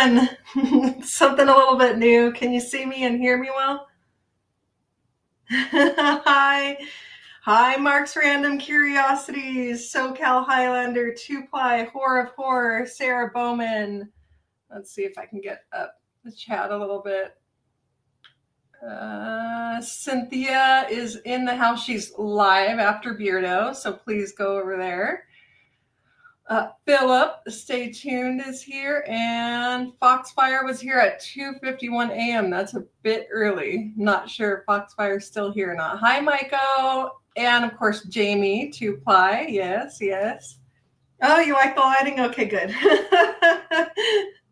again. Something a little bit new. Can you see me and hear me well? Hi. Hi, Mark's Random Curiosities, SoCal Highlander, 2-Ply, Horror of Horror, Sarah Bowman. Let's see if I can get up the chat a little bit. Cynthia is in the house. She's live after Beardo, so please go over there. Philip, stay tuned, is here, and Foxfire was here at 2:51 a.m. That's a bit early. Not sure if Foxfire's still here or not. Hi, Maiko, and of course Jamie, 2-Ply. Yes, yes. Oh, you like the lighting? Okay, good.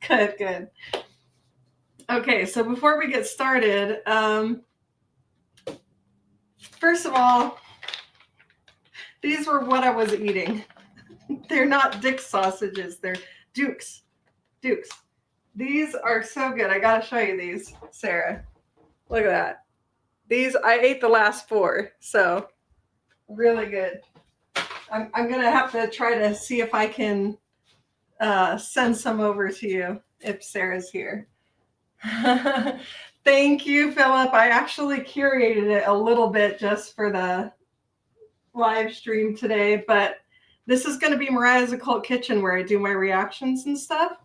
Good. Okay, so before we get started, first of all, these were what I was eating. They're not Dick's sausages. They're Duke's. These are so good. I got to show you these, Sarah. Look at that. These, I ate the last 4, so really good. I'm going to have to try to see if I can send some over to you if Sarah's here. Thank you, Philip. I actually curated it a little bit just for the live stream today, but this is going to be Mariah's Occult Kitchen where I do my reactions and stuff.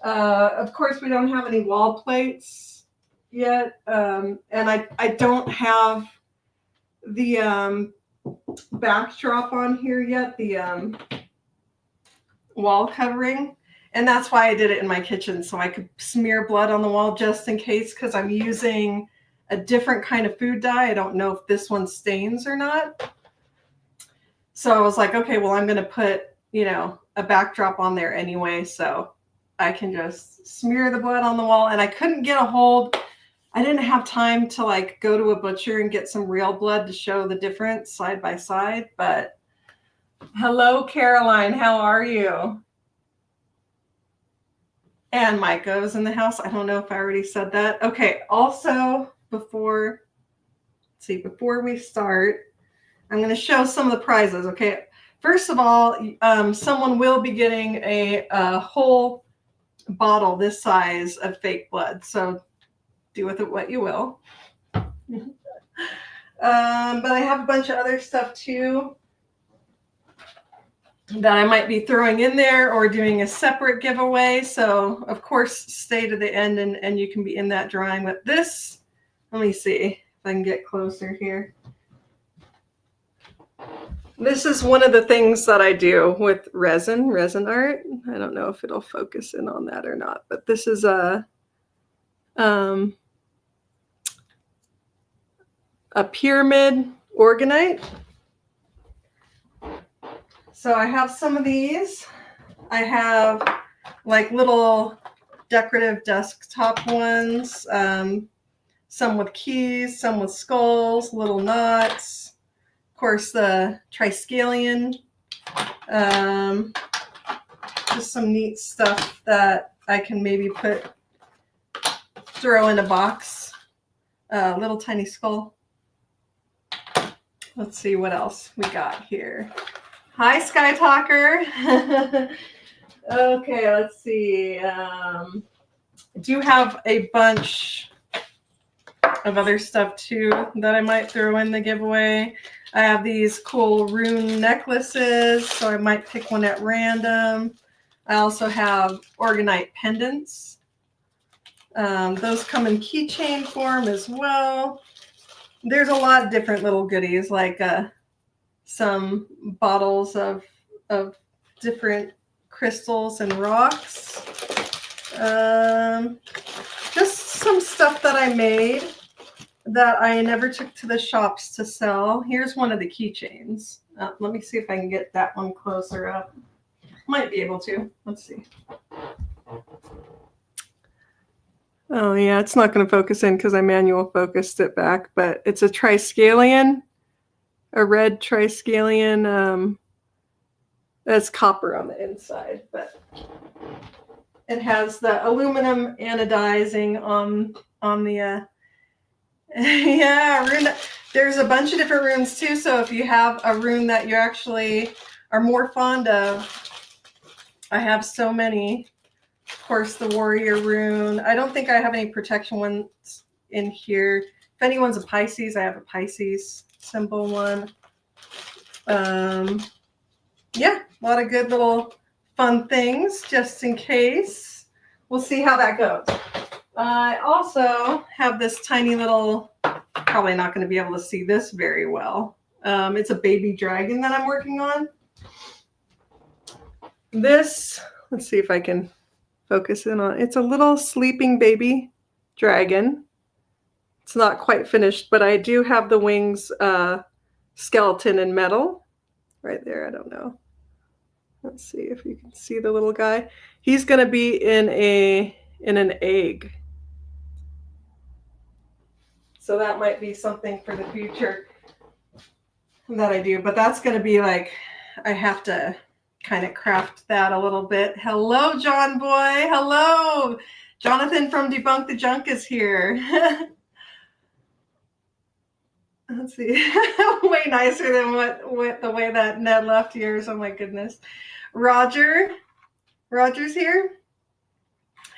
Of course, we don't have any wall plates yet, and I don't have the backdrop on here yet, the wall covering, and that's why I did it in my kitchen, so I could smear blood on the wall just in case, because I'm using a different kind of food dye. I don't know if this one stains or not. So I was like, okay, well, I'm going to put, a backdrop on there anyway, so I can just smear the blood on the wall. And I couldn't get a hold. I didn't have time to go to a butcher and get some real blood to show the difference side by side. But hello, Caroline. How are you? And Maiko's in the house. I don't know if I already said that. Okay. Also, before we start, I'm going to show some of the prizes, okay? First of all, someone will be getting a whole bottle this size of fake blood, so do with it what you will. But I have a bunch of other stuff too that I might be throwing in there or doing a separate giveaway. So, of course, stay to the end and you can be in that drawing. But this, let me see if I can get closer here. This is one of the things that I do with resin art. I don't know if it'll focus in on that or not, but this is a pyramid organite. So I have some of these. I have little decorative desktop ones, some with keys, some with skulls, little knots. Of course, the Triskelion, just some neat stuff that I can maybe throw in a box. Little tiny skull. Let's see what else we got here. Hi, Sky Talker. Okay, let's see. I do have a bunch of other stuff too that I might throw in the giveaway. I have these cool rune necklaces, so I might pick one at random. I also have organite pendants. Those come in keychain form as well. There's a lot of different little goodies, like some bottles of different crystals and rocks. Just some stuff that I made that I never took to the shops to sell. Here's one of the keychains. Let me see if I can get that one closer up. Might be able to. Let's see. Oh yeah, it's not going to focus in because I manual focused it back, but it's a Triskelion, a red Triskelion. That's copper on the inside, but it has the aluminum anodizing on the yeah, rune. There's a bunch of different runes too, so if you have a rune that you actually are more fond of, I have so many Of course, the warrior rune. I don't think I have any protection ones in here. If anyone's a Pisces, I have a Pisces symbol one. Yeah, a lot of good little fun things just in case. We'll see how that goes. I also have this tiny little, probably not going to be able to see this very well. It's a baby dragon that I'm working on. This, let's see if I can focus in on it. It's a little sleeping baby dragon. It's not quite finished, but I do have the wings skeleton in metal right there. I don't know. Let's see if you can see the little guy. He's going to be in an egg. So that might be something for the future that I do. But that's going to be like, I have to kind of craft that a little bit. Hello, John Boy. Hello. Jonathan from Debunk the Junk is here. Let's see. Way nicer than what the way that Ned left yours. Oh my goodness. Roger's here.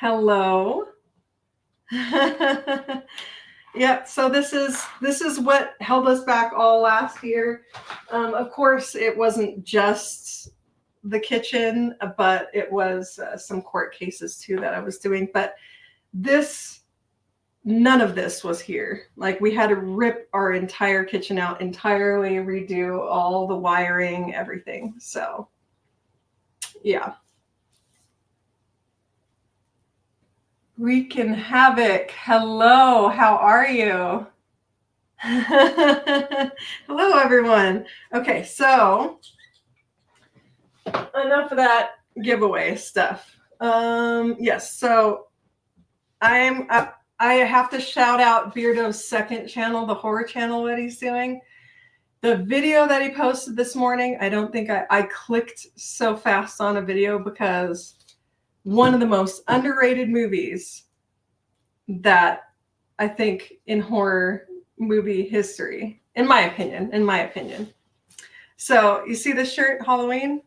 Hello. Yeah, so this is what held us back all last year. Of course, it wasn't just the kitchen, but it was some court cases too that I was doing. But none of this was here. Like, we had to rip our entire kitchen out entirely, redo all the wiring, everything. So, yeah. Wreaking Havoc. Hello, how are you? Hello, everyone. Okay, so enough of that giveaway stuff. Yes, so I have to shout out Beardo's second channel, the horror channel that he's doing. The video that he posted this morning, I don't think I clicked so fast on a video because one of the most underrated movies that I think in horror movie history, in my opinion. So you see this shirt, Halloween?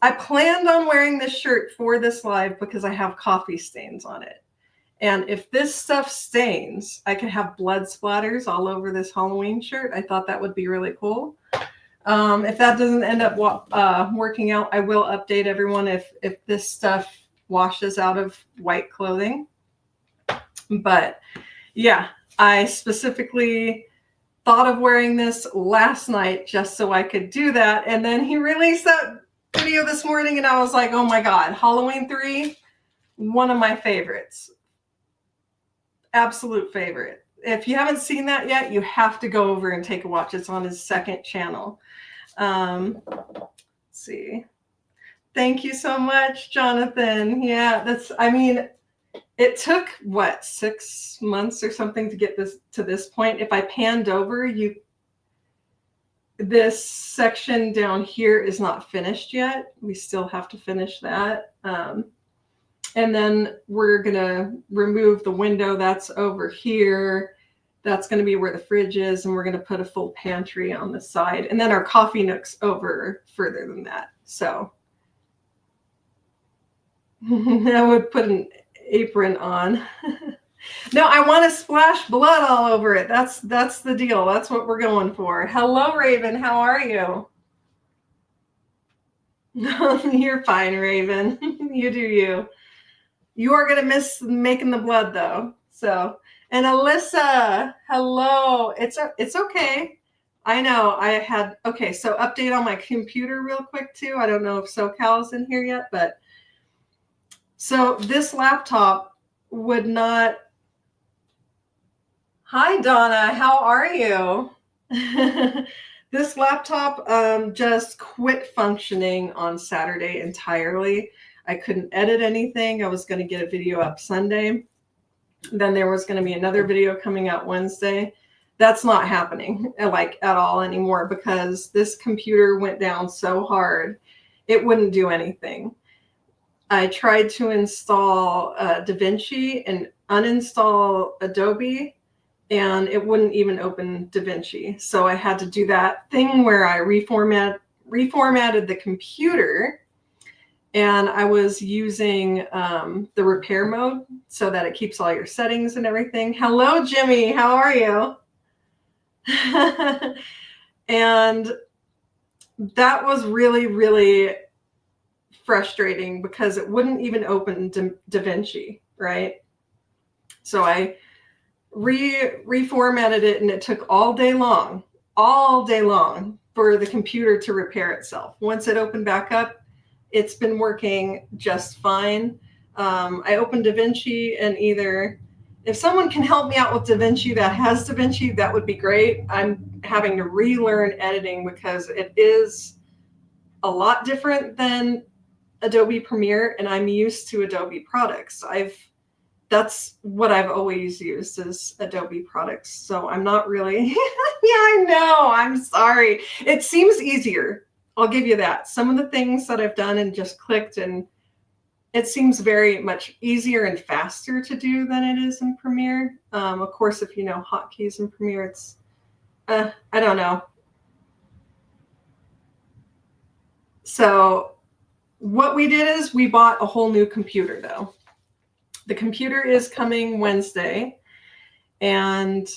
I planned on wearing this shirt for this live because I have coffee stains on it. And if this stuff stains, I can have blood splatters all over this Halloween shirt. I thought that would be really cool. If that doesn't end up working out, I will update everyone if this stuff washes out of white clothing. But yeah, I specifically thought of wearing this last night just so I could do that. And then he released that video this morning and I was like, oh my God, Halloween 3, one of my favorites. Absolute favorite. If you haven't seen that yet, you have to go over and take a watch. It's on his second channel. Let's see. Thank you so much, Jonathan. Yeah, it took, 6 months or something to get this to this point. If I panned over, this section down here is not finished yet. We still have to finish that. And then we're going to remove the window that's over here. That's going to be where the fridge is. And we're going to put a full pantry on the side. And then our coffee nook's over further than that. So I would put an apron on. No, I want to splash blood all over it. That's the deal. That's what we're going for. Hello, Raven. How are you? You're fine, Raven. You do you. You are going to miss making the blood, though. So, and Alyssa, hello. It's okay. I know. Okay, so update on my computer real quick, too. I don't know if SoCal's in here yet, but so this laptop would not. Hi, Donna. How are you? This laptop just quit functioning on Saturday entirely. I couldn't edit anything. I was going to get a video up Sunday. Then there was going to be another video coming out Wednesday. That's not happening at all anymore because this computer went down so hard it wouldn't do anything. I tried to install DaVinci and uninstall Adobe, and it wouldn't even open DaVinci. So I had to do that thing where I reformatted the computer And I was using the repair mode so that it keeps all your settings and everything. Hello, Jimmy. How are you? And that was really, really frustrating because it wouldn't even open DaVinci, right? So I reformatted it, and it took all day long for the computer to repair itself. Once it opened back up, it's been working just fine. I opened DaVinci, and either if someone can help me out with DaVinci that has DaVinci, that would be great. I'm having to relearn editing because it is a lot different than Adobe Premiere, and I'm used to Adobe products. That's what I've always used is Adobe products. So I'm not really, yeah, I know, I'm sorry. It seems easier. I'll give you that. Some of the things that I've done and just clicked, and it seems very much easier and faster to do than it is in Premiere. Of course, if you know hotkeys in Premiere, it's, I don't know. So what we did is we bought a whole new computer though. The computer is coming Wednesday, and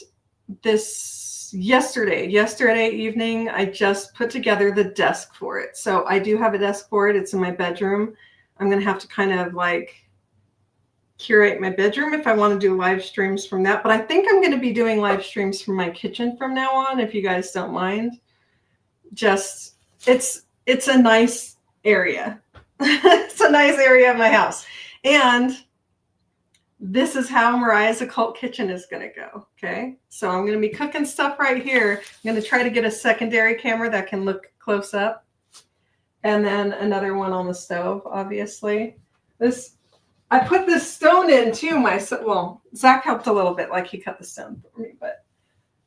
yesterday evening, I just put together the desk for it. So I do have a desk for it. It's in my bedroom. I'm going to have to kind of like curate my bedroom if I want to do live streams from that. But I think I'm going to be doing live streams from my kitchen from now on, if you guys don't mind. Just, it's a nice area. It's a nice area of my house. And this is how Mariah's Occult Kitchen is going to go, okay? So I'm going to be cooking stuff right here. I'm going to try to get a secondary camera that can look close up. And then another one on the stove, obviously. I put this stone in too. Well, Zach helped a little bit, like he cut the stone for me. But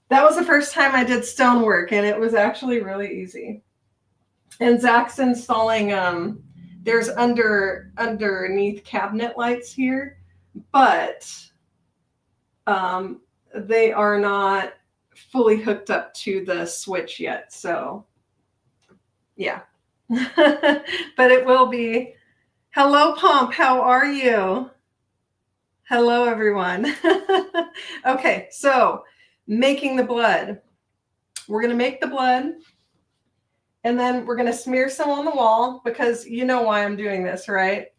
that was the first time I did stone work, and it was actually really easy. And Zach's installing, there's underneath cabinet lights here. But they are not fully hooked up to the switch yet. So, yeah. But it will be. Hello, Pomp. How are you? Hello, everyone. Okay, so making the blood. We're going to make the blood. And then we're going to smear some on the wall because you know why I'm doing this, right?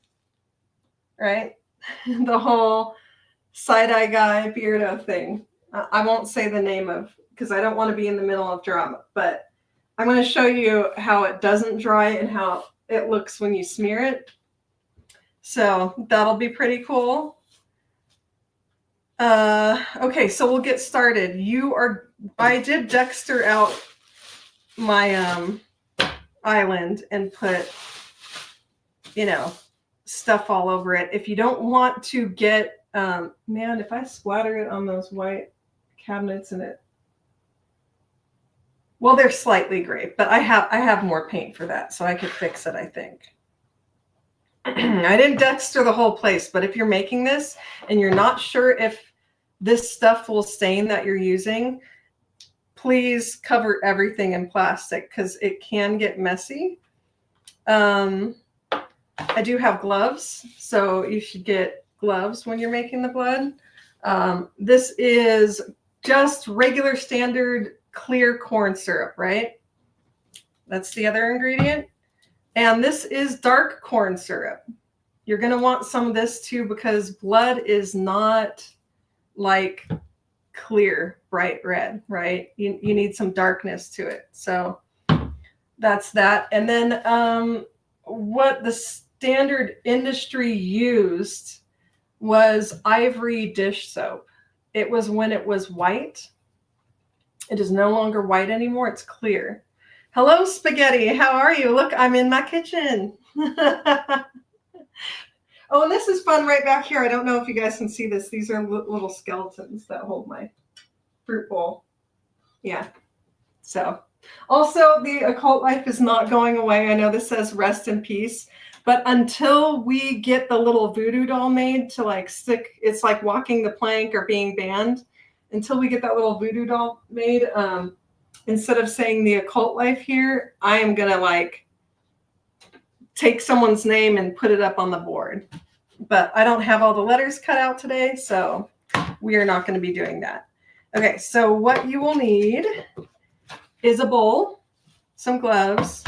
Right? The whole side-eye guy Beardo thing. I won't say the name of, because I don't want to be in the middle of drama, but I'm going to show you how it doesn't dry and how it looks when you smear it. So that'll be pretty cool. Okay, so we'll get started. I did Dexter out my island and put, stuff all over it. If you don't want to get, man, if I splatter it on those white cabinets and it, well, they're slightly gray, but I have more paint for that, so I could fix it, I think. I didn't Dexter the whole place, but if you're making this and you're not sure if this stuff will stain that you're using, please cover everything in plastic because it can get messy. I do have gloves, so you should get gloves when you're making the blood. This is just regular standard clear corn syrup, right? That's the other ingredient. And this is dark corn syrup. You're going to want some of this too because blood is not like clear, bright red, right? You need some darkness to it. So that's that. And then what the standard industry used was ivory dish soap. It was when it was white. It is no longer white anymore. It's clear. Hello, Spaghetti. How are you? Look, I'm in my kitchen. Oh, and this is fun right back here. I don't know if you guys can see this. These are little skeletons that hold my fruit bowl. Yeah. So also the occult life is not going away. I know this says rest in peace, but until we get the little voodoo doll made to like stick, it's like walking the plank or being banned. Until we get that little voodoo doll made, instead of saying the occult life here, I am going to like take someone's name and put it up on the board. But I don't have all the letters cut out today, so we are not going to be doing that. Okay, so what you will need is a bowl, some gloves,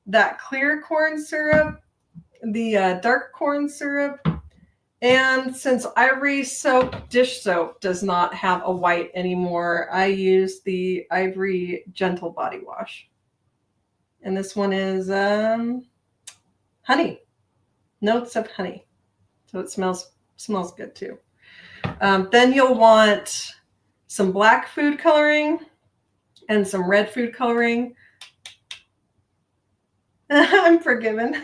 that clear corn syrup, the dark corn syrup, and since Ivory soap, dish soap, does not have a white anymore, I use the Ivory Gentle Body Wash. And this one is honey, notes of honey. So it smells good too. Then you'll want some black food coloring and some red food coloring. I'm forgiven.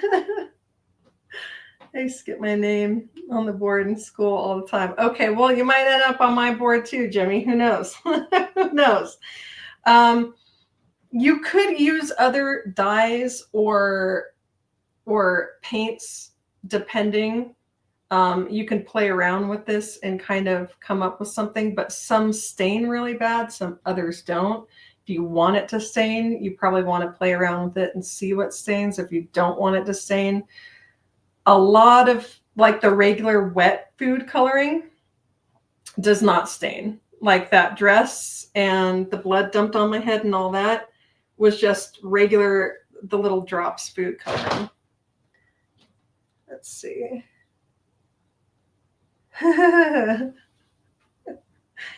I skip my name on the board in school all the time. Okay, well, you might end up on my board too, Jimmy. Who knows? Who knows? You could use other dyes or paints, depending. You can play around with this and kind of come up with something, but some stain really bad, some others don't. If you want it to stain, you probably want to play around with it and see what stains. If you don't want it to stain, a lot of like the regular wet food coloring does not stain. Like that dress and the blood dumped on my head and all that was just regular, the little drops food coloring. Let's see.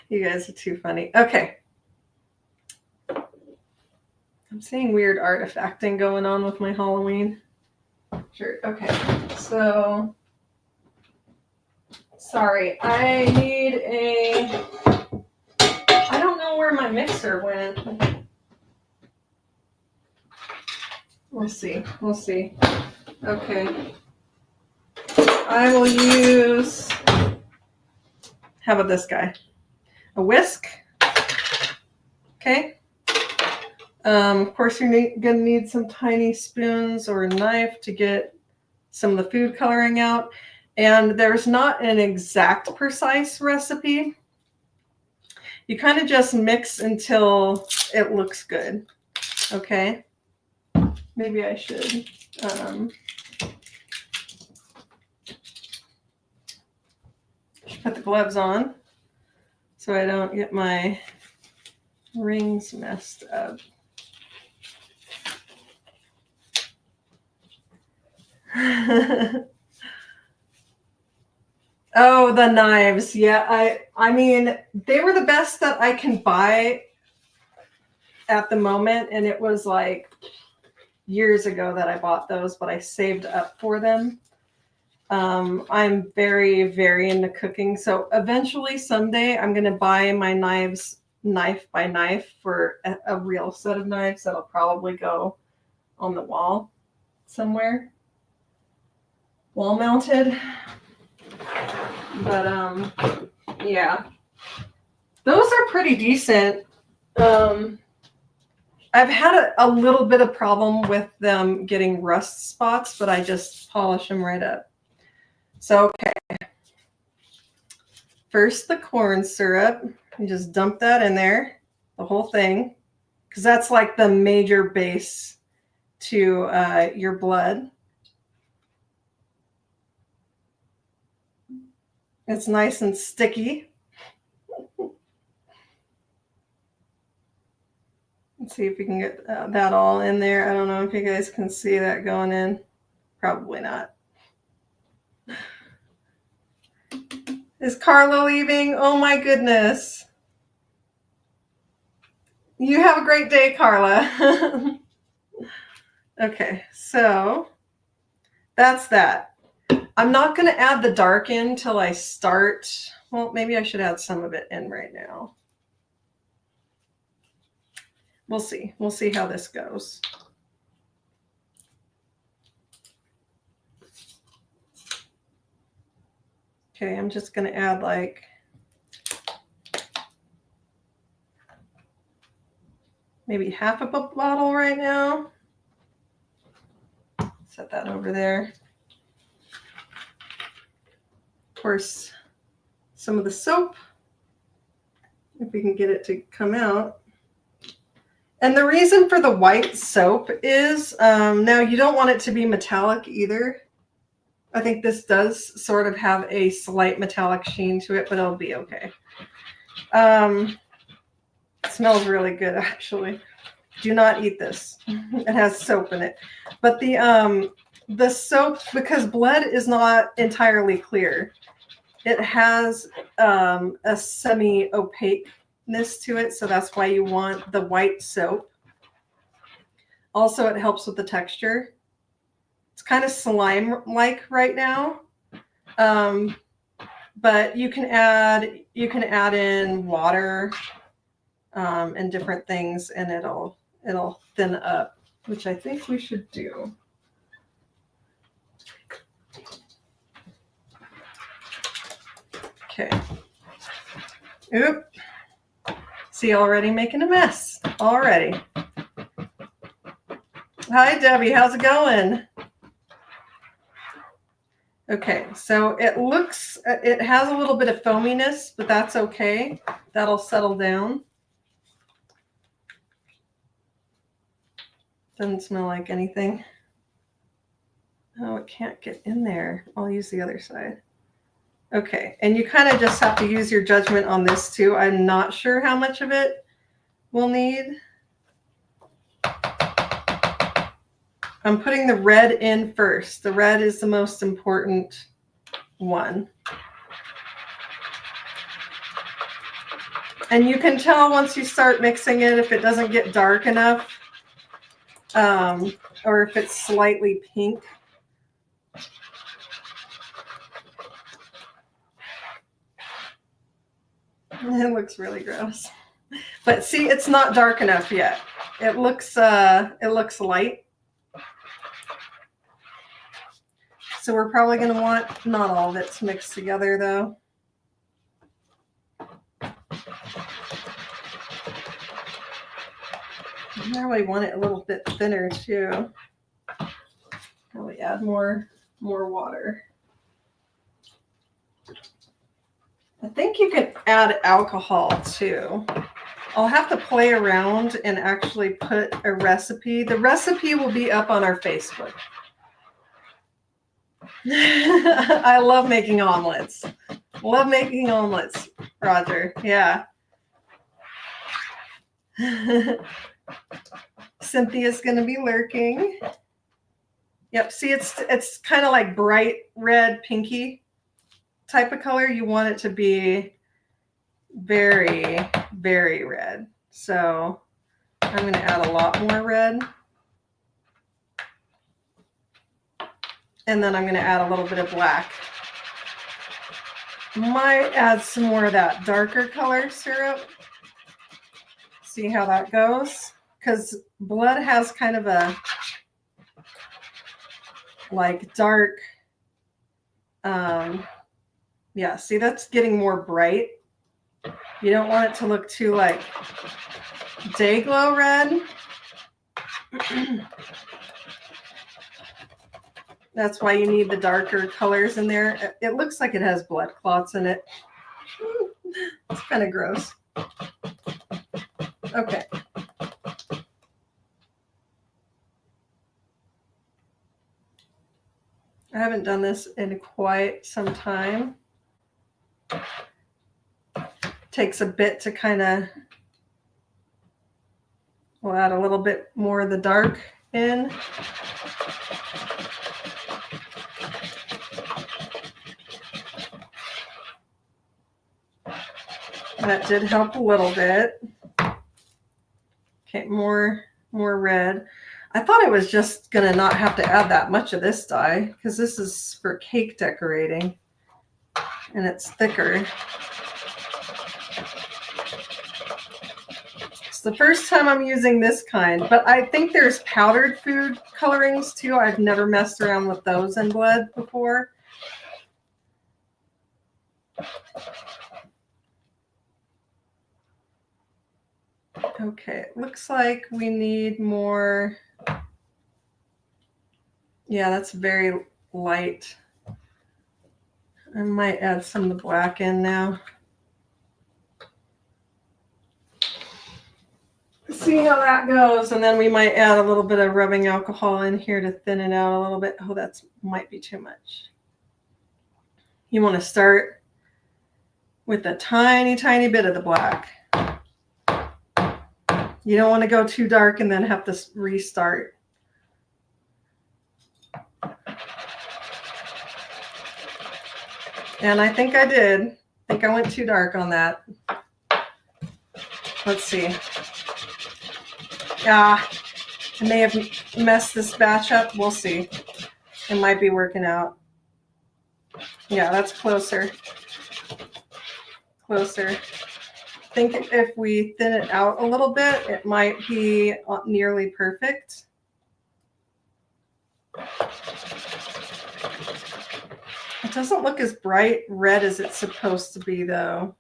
You guys are too funny. Okay. I'm seeing weird artifacting going on with my Halloween shirt. Okay. So, sorry. I don't know where my mixer went. We'll see. Okay. I will use, how about this guy? A whisk. Okay. Of course, you're going to need some tiny spoons or a knife to get some of the food coloring out. And there's not an exact precise recipe. You kind of just mix until it looks good. Okay. Maybe I should. Put the gloves on so I don't get my rings messed up. Oh, the knives. Yeah, I mean, they were the best that I can buy at the moment, and it was like years ago that I bought those, but I saved up for them. I'm very, very into cooking, so eventually someday I'm going to buy my knives knife by knife for a real set of knives that'll probably go on the wall somewhere, wall mounted. But yeah, those are pretty decent. I've had a little bit of problem with them getting rust spots, but I just polish them right up. So, okay. First, the corn syrup. You just dump that in there, the whole thing, because that's like the major base to your blood. It's nice and sticky. Let's see if we can get that all in there. I don't know if you guys can see that going in. Probably not. Is Carla leaving? Oh my goodness. You have a great day, Carla. Okay, so that's that. I'm not going to add the dark in till I start. Well, maybe I should add some of it in right now. We'll see. We'll see how this goes. Okay, I'm just going to add like maybe half a bottle right now. Set that over there. Of course, some of the soap, if we can get it to come out. And the reason for the white soap is, now you don't want it to be metallic either. I think this does sort of have a slight metallic sheen to it, but it'll be okay. It smells really good, actually. Do not eat this. It has soap in it. But the soap, because blood is not entirely clear, it has a semi-opaqueness to it, so that's why you want the white soap. Also, it helps with the texture. It's kind of slime-like right now, but you can add in water and different things, and it'll thin up, which I think we should do. Okay. Oop. See, already making a mess. Already. Hi, Debbie. How's it going? Okay, so it has a little bit of foaminess, but that's okay. That'll settle down. Doesn't smell like anything. Oh, it can't get in there. I'll use the other side. Okay, and you kind of just have to use your judgment on this too. I'm not sure how much of it we'll need. I'm putting the red in first. The red is the most important one. And you can tell once you start mixing it if it doesn't get dark enough, or if it's slightly pink. It looks really gross. But see, it's not dark enough yet. It looks light. So we're probably going to want not all of it mixed together though. I really want it a little bit thinner too. Probably add more water. I think you can add alcohol too. I'll have to play around and actually put a recipe. The recipe will be up on our Facebook. I love making omelets. Love making omelets, Roger. Yeah. Cynthia's going to be lurking. Yep. See, it's kind of like bright red, pinky type of color. You want it to be very, very red. So I'm going to add a lot more red. And then I'm going to add a little bit of black. Might add some more of that darker color syrup. See how that goes? Because blood has kind of a like dark, yeah, see, that's getting more bright. You don't want it to look too like day glow red. That's why you need the darker colors in there. It looks like it has blood clots in it. It's kind of gross. Okay. I haven't done this in quite some time. Takes a bit to kind of, we'll add a little bit more of the dark in. That did help a little bit. Okay, more red. I thought I was just going to not have to add that much of this dye because this is for cake decorating and it's thicker. It's the first time I'm using this kind, but I think there's powdered food colorings too. I've never messed around with those in blood before. Okay, it looks like we need more. Yeah, that's very light. I might add some of the black in now. see how that goes. And then we might add a little bit of rubbing alcohol in here to thin it out a little bit. Oh, that might be too much. You want to start with a tiny, tiny bit of the black. You don't want to go too dark and then have to restart. And I think I did. I think I went too dark on that. Let's see. I may have messed this batch up. We'll see. It might be working out. Yeah, that's closer. Closer. I think if we thin it out a little bit, it might be nearly perfect. It doesn't look as bright red as it's supposed to be, though.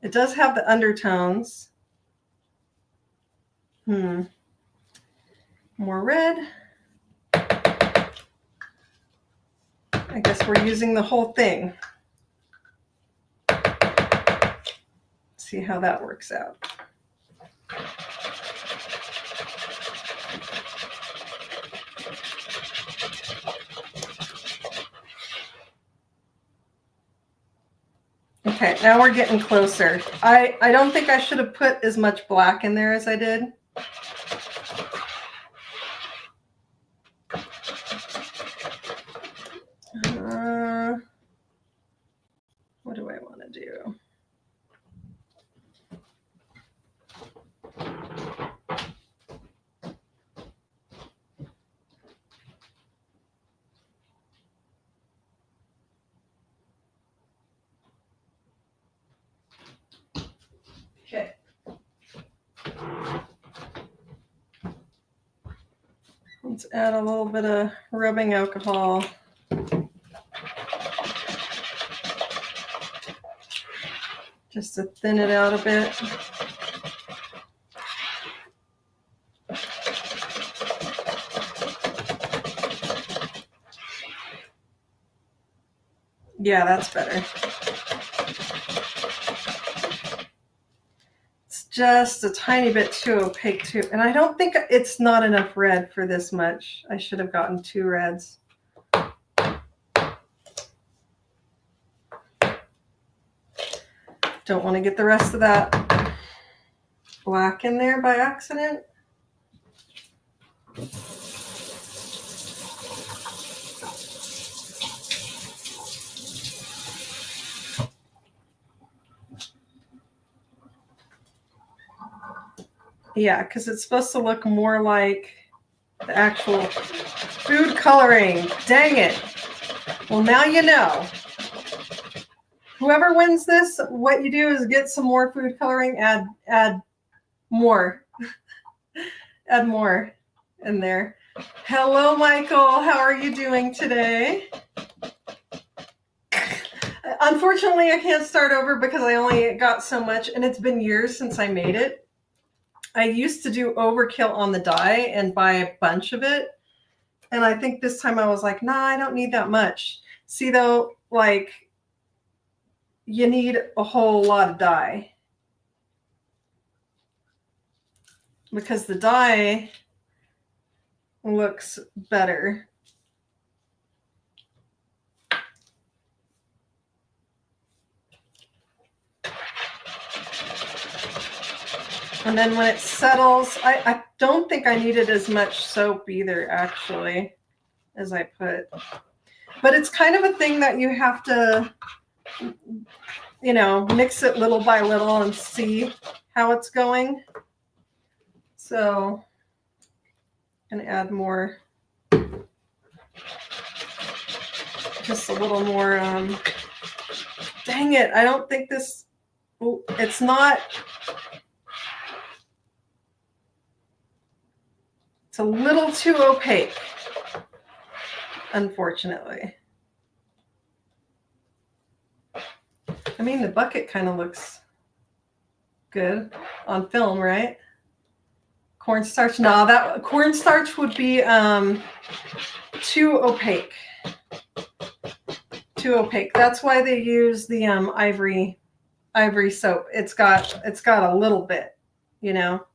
It does have the undertones. More red. I guess we're using the whole thing. See how that works out. Okay, now we're getting closer. I don't think I should have put as much black in there as I did. What do I want to do? Okay. Let's add a little bit of rubbing alcohol. Just to thin it out a bit. Yeah, that's better. It's just a tiny bit too opaque too. And I don't think it's not enough red for this much. I should have gotten 2 reds. Don't want to get the rest of that black in there by accident. Yeah, because it's supposed to look more like the actual food coloring. Dang it. Well, now you know. Whoever wins this, what you do is get some more food coloring, add more. Add more in there. Hello, Michael. How are you doing today? Unfortunately, I can't start over because I only got so much, and it's been years since I made it. I used to do overkill on the dye and buy a bunch of it. And I think this time I was like, nah, I don't need that much. See, though, like, you need a whole lot of dye. Because the dye looks better. And then when it settles, I don't think I needed as much soap either, actually, as I put. But it's kind of a thing that you have to, you know, mix it little by little and see how it's going. So I'm going to add more, just a little more. Dang it, I don't think this, it's not. It's a little too opaque, unfortunately. I mean, the bucket kind of looks good on film, right? Cornstarch, no, that cornstarch would be too opaque. Too opaque. That's why they use the ivory soap. It's got a little bit, you know.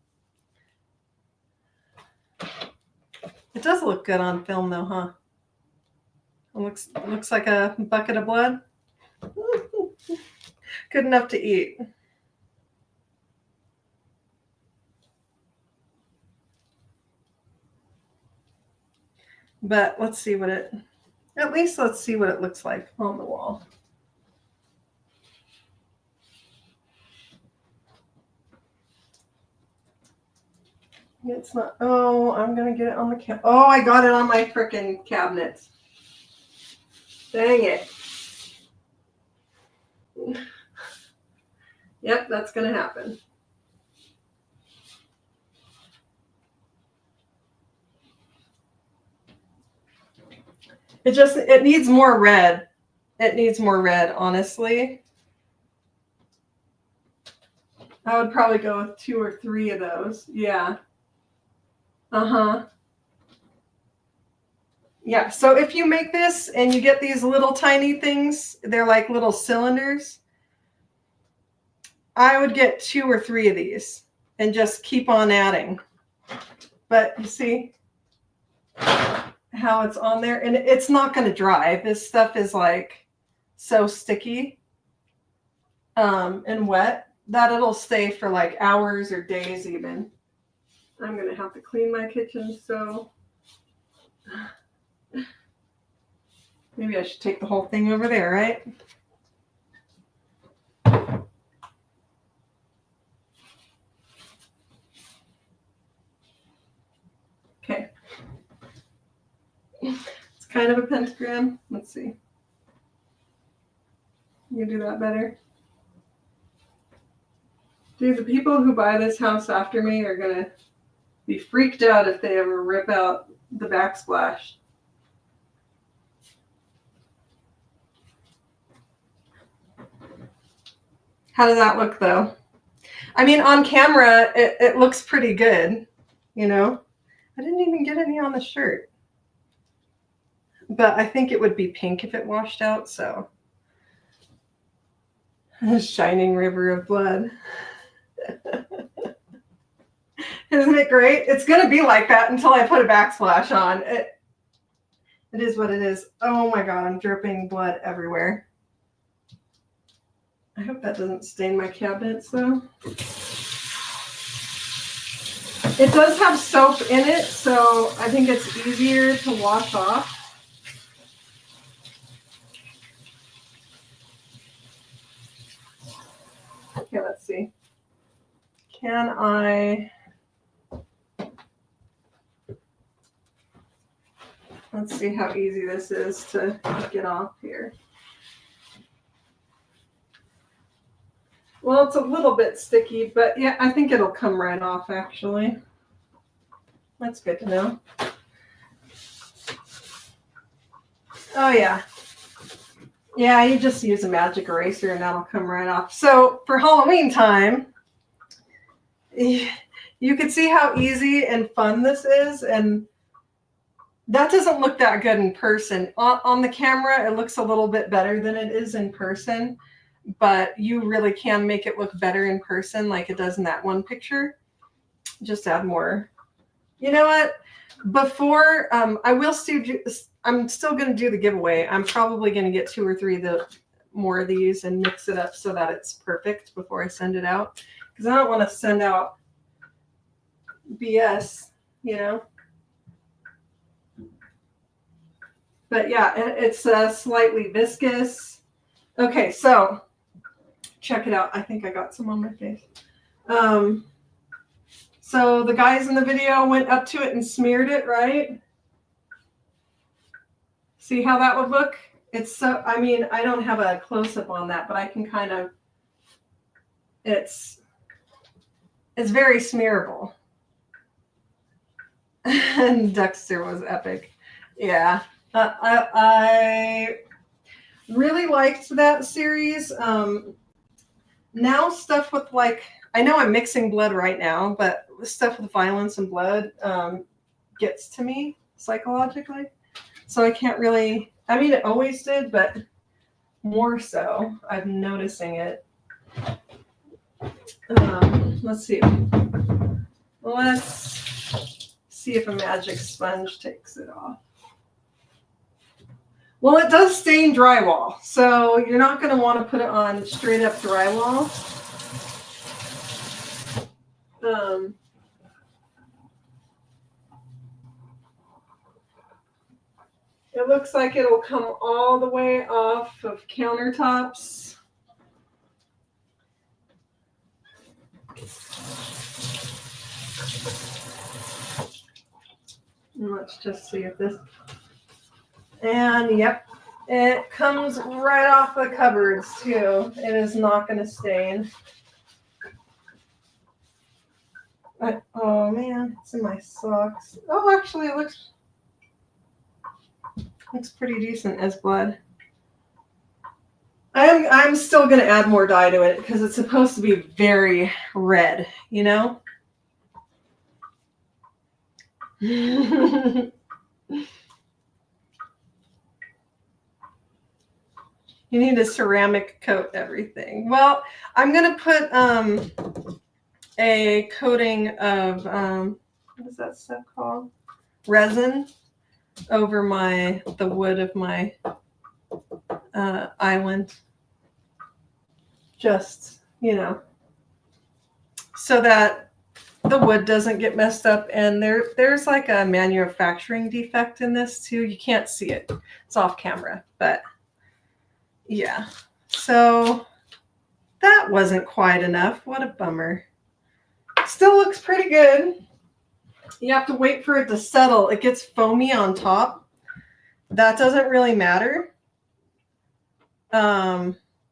does look good on film though, huh? It looks like a bucket of blood. Good enough to eat. But let's see what it, at least let's see what it looks like on the wall. It's not, oh, I'm going to get it on the oh, I got it on my frickin' cabinet. Dang it. Yep, that's going to happen. It needs more red. It needs more red, honestly. I would probably go with 2 or 3 of those. Yeah. Uh-huh. Yeah, so if you make this and you get these little tiny things, they're like little cylinders. I would get 2 or 3 of these and just keep on adding. But you see how it's on there? And it's not going to dry. This stuff is like so sticky and wet that it'll stay for like hours or days even. I'm going to have to clean my kitchen, so maybe I should take the whole thing over there, right? Okay. It's kind of a pentagram. Let's see. You do that better. Dude, the people who buy this house after me are going to be freaked out if they ever rip out the backsplash. How does that look, though? I mean, on camera, it looks pretty good, you know? I didn't even get any on the shirt. But I think it would be pink if it washed out, so. A shining river of blood. Isn't it great? It's going to be like that until I put a backsplash on. It is what it is. Oh my God, I'm dripping blood everywhere. I hope that doesn't stain my cabinets though. It does have soap in it, so I think it's easier to wash off. Okay, let's see. Can I... Let's see how easy this is to get off here. Well, it's a little bit sticky, but yeah, I think it'll come right off actually. That's good to know. Oh yeah. Yeah, you just use a magic eraser and that'll come right off. So for Halloween time, you can see how easy and fun this is, and that doesn't look that good in person. On the camera, it looks a little bit better than it is in person, but you really can make it look better in person like it does in that one picture. Just add more. You know what? Before, I'm still going to do the giveaway. I'm probably going to get 2 or 3 more of these and mix it up so that it's perfect before I send it out. Because I don't want to send out BS, you know? But yeah, it's slightly viscous. Okay, so check it out. I think I got some on my face. So the guys in the video went up to it and smeared it, right? See how that would look? It's so, I mean, I don't have a close-up on that, but I can kind of, it's very smearable. And Dexter was epic. Yeah. I really liked that series. Now stuff with like, I know I'm mixing blood right now, but stuff with violence and blood gets to me psychologically. So I can't really, I mean, it always did, but more so. I'm noticing it. Let's see. Let's see if a magic sponge takes it off. Well, it does stain drywall, so you're not going to want to put it on straight up drywall. It looks like it'll come all the way off of countertops. And let's just see if this, and yep, it comes right off the cupboards too. It is not going to stain. Oh man, it's in my socks. Oh, actually it looks pretty decent as blood. I'm still going to add more dye to it because it's supposed to be very red, you know? You need to ceramic coat everything. Well, I'm going to put a coating of, what is that stuff called? Resin over the wood of my island. Just, you know, so that the wood doesn't get messed up. And there's like a manufacturing defect in this too. You can't see it. It's off camera, but yeah. So that wasn't quite enough. What a bummer. Still looks pretty good. You have to wait for it to settle. It gets foamy on top. That doesn't really matter.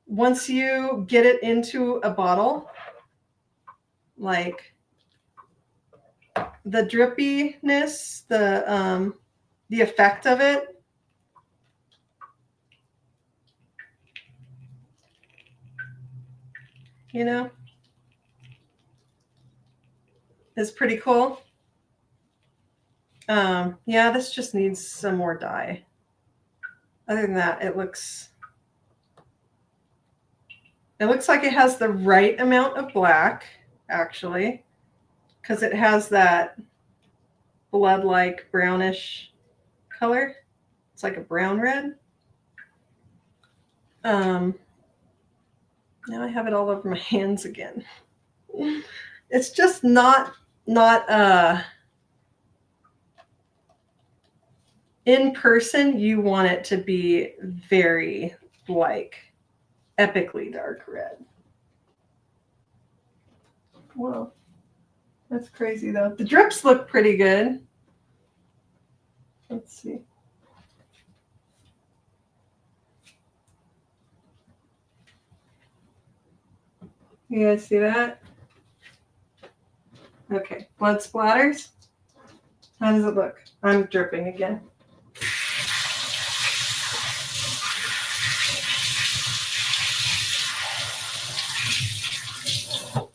Once you get it into a bottle, like the drippiness, the effect of it, you know, is pretty cool. Yeah, this just needs some more dye. Other than that, it looks like it has the right amount of black, actually, because it has that blood-like brownish color. It's like a brown red. Now I have it all over my hands again. It's just not in person, you want it to be very, like, epically dark red. Whoa. That's crazy, though. The drips look pretty good. Let's see. You guys see that? Okay. Blood splatters. How does it look? I'm dripping again.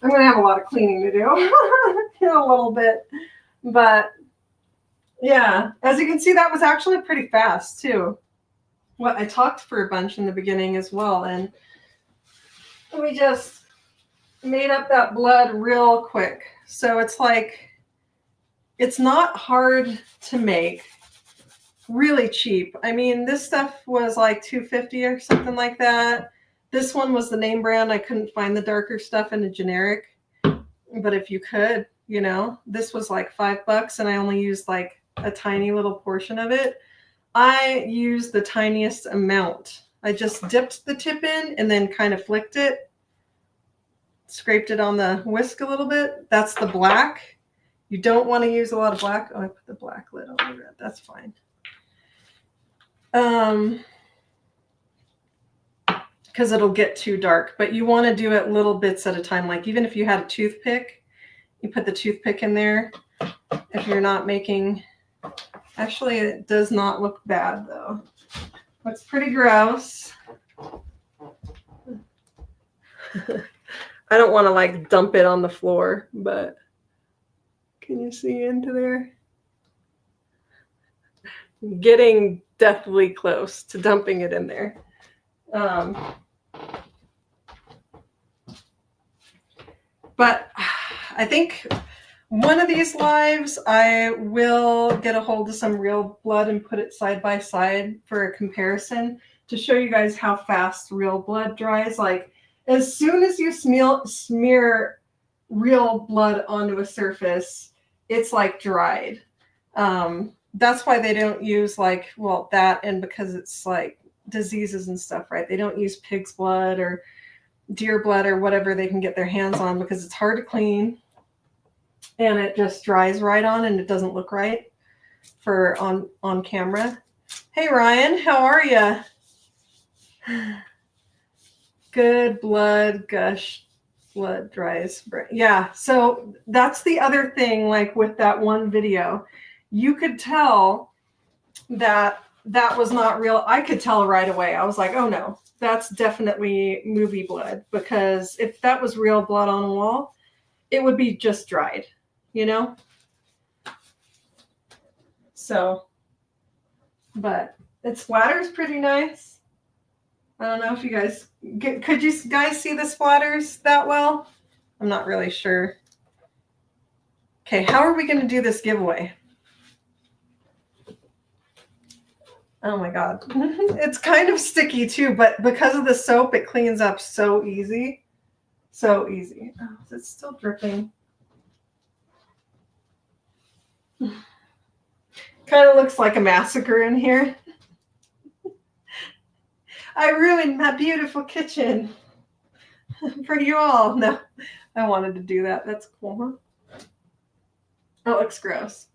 I'm going to have a lot of cleaning to do in a little bit. But yeah, as you can see, that was actually pretty fast too. Well, I talked for a bunch in the beginning as well. And we just made up that blood real quick. So it's like, it's not hard to make, really cheap. I mean, this stuff was like $2.50 or something like that. This one was the name brand. I couldn't find the darker stuff in the generic, but if you could, you know, this was like $5 and I only used like a tiny little portion of it. I used the tiniest amount. I just dipped the tip in and then kind of flicked it, scraped it on the whisk a little bit. That's the black. You don't want to use a lot of black. Oh, I put the black lid on the red. That's fine. Because it'll get too dark, but you want to do it little bits at a time. Like even if you had a toothpick, you put the toothpick in there. If you're not making, actually it does not look bad though. Looks pretty gross. I don't want to like dump it on the floor, but can you see into there? Getting deathly close to dumping it in there. But I think One of these lives, I will get a hold of some real blood and put it side by side for a comparison to show you guys how fast real blood dries. Like, as soon as you smear real blood onto a surface, it's like dried. That's why they don't use like, well, that, and because it's like diseases and stuff, right? They don't use pig's blood or deer blood or whatever they can get their hands on because it's hard to clean and it just dries right on and it doesn't look right for on camera. Hey Ryan, how are you? Good blood gush, blood dries. Yeah, so that's the other thing, like with that one video, you could tell that that was not real. I could tell right away. I was like, oh no, that's definitely movie blood, because if that was real blood on a wall, it would be just dried, you know? So, but it splatters pretty nice. I don't know if you guys, could you guys see the splatters that well? I'm not really sure. Okay, how are we going to do this giveaway? Oh my God. It's kind of sticky too, but because of the soap, it cleans up so easy. So easy. Oh, it's still dripping. Kind of looks like a massacre in here. I ruined my beautiful kitchen for you all. No, I wanted to do that. That's cool, huh? That looks gross.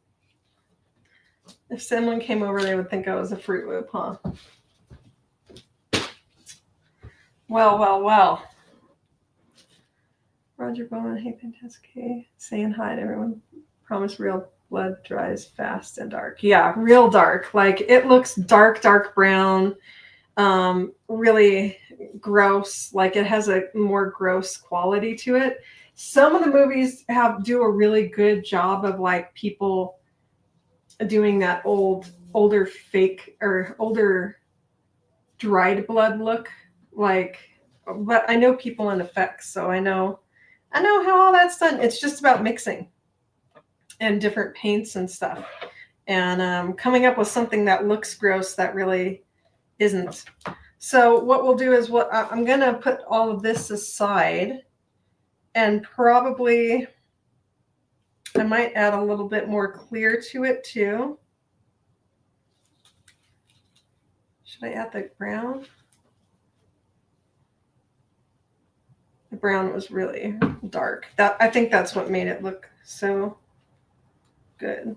If someone came over, they would think I was a Fruit Loop, huh? Well. Roger Bowman, hey, fantastic. Hey, saying hi to everyone. Promise real blood dries fast and dark. Yeah, real dark. Like, it looks dark brown. Really gross. Like, it has a more gross quality to it. Some of the movies do a really good job of like people doing that older fake or older dried blood look. Like, but I know people in effects, so I know how all that's done. It's just about mixing and different paints and stuff, and coming up with something that looks gross that really isn't. So what we'll do is I'm going to put all of this aside, and probably I might add a little bit more clear to it too. Should I add the brown? The brown was really dark. I think that's what made it look so good.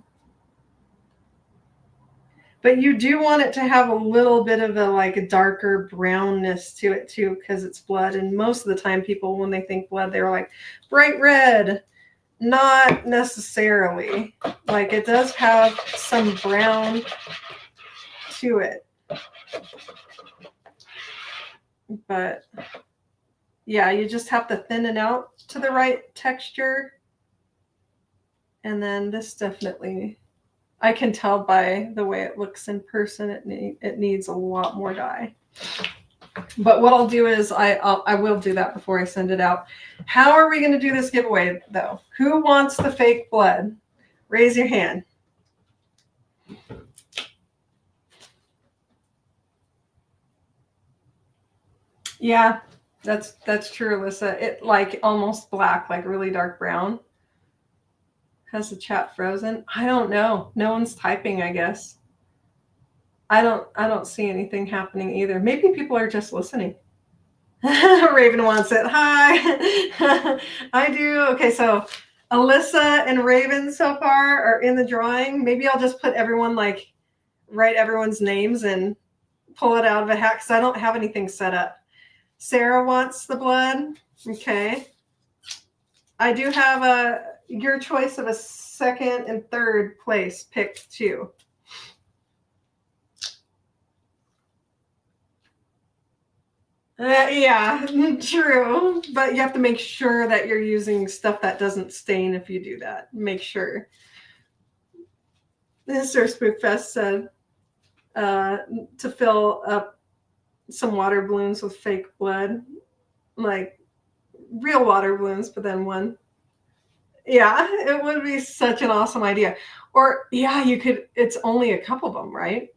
But you do want it to have a little bit of a like darker brownness to it too, because it's blood. And most of the time people, when they think blood, they're like bright red. Not necessarily. Like, it does have some brown to it. But yeah, you just have to thin it out to the right texture. And then this definitely, I can tell by the way it looks in person, it needs a lot more dye. But what I'll do is I will do that before I send it out. How are we going to do this giveaway, though? Who wants the fake blood? Raise your hand. Yeah, that's true, Alyssa. It like almost black, like really dark brown. Has the chat frozen? I don't know. No one's typing, I guess. I don't see anything happening either. Maybe people are just listening. Raven wants it. Hi. I do. Okay, so Alyssa and Raven so far are in the drawing. Maybe I'll just put everyone, like, write everyone's names and pull it out of a hat because I don't have anything set up. Sarah wants the blood. Okay. I do have your choice of a second and third place picked too. Yeah, true. But you have to make sure that you're using stuff that doesn't stain if you do that. Make sure. Mr. Spookfest said to fill up some water balloons with fake blood, like real water balloons, but then one. Yeah, it would be such an awesome idea. Or yeah, you could. It's only a couple of them, right?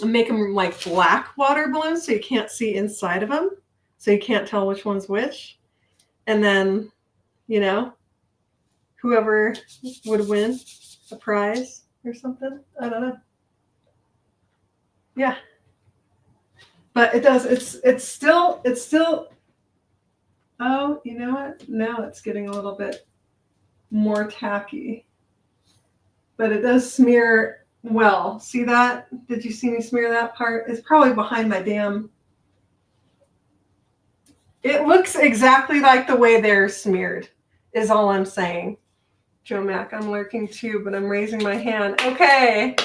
Make them like black water balloons so you can't see inside of them, so you can't tell which one's which. And then, you know, whoever would win a prize or something. I don't know. Yeah, but it does. It's still. Oh, you know what? Now it's getting a little bit more tacky, but it does smear well. See that? Did you see me smear that part? It's probably behind my damn. It looks exactly like the way they're smeared, is all I'm saying. Joe Mac, I'm lurking too, but I'm raising my hand. Okay,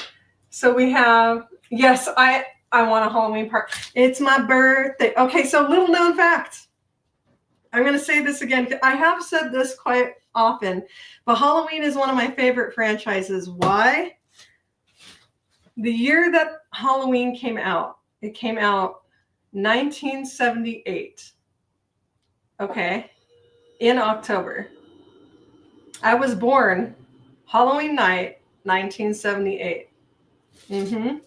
so we have, yes, I want a Halloween party. It's my birthday. Okay, so little known fact. I'm going to say this again. I have said this quite often, but Halloween is one of my favorite franchises. Why? The year that Halloween came out, it came out 1978. Okay, in October. I was born Halloween night, 1978. Mm-hmm.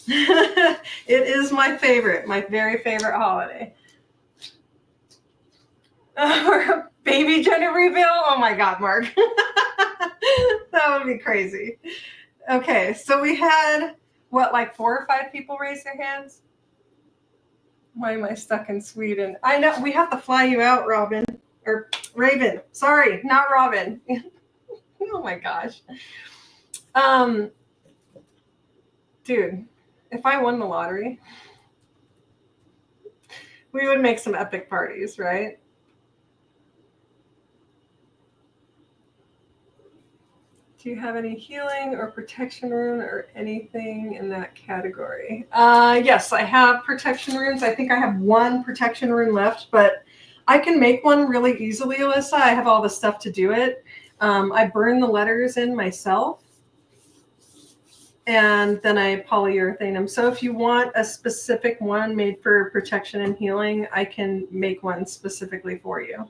It is my very favorite holiday. Baby gender reveal? Oh my God, Mark. That would be crazy. Okay, so we had, what, like 4 or 5 people raise their hands? Why am I stuck in Sweden? I know, we have to fly you out, Robin. Or Raven. Sorry, not Robin. Oh my gosh. Dude, if I won the lottery, we would make some epic parties, right? Do you have any healing or protection rune or anything in that category? Yes, I have protection runes. I think I have 1 protection rune left, but I can make one really easily, Alyssa. I have all the stuff to do it. I burn the letters in myself, and then I polyurethane them. So if you want a specific one made for protection and healing, I can make one specifically for you.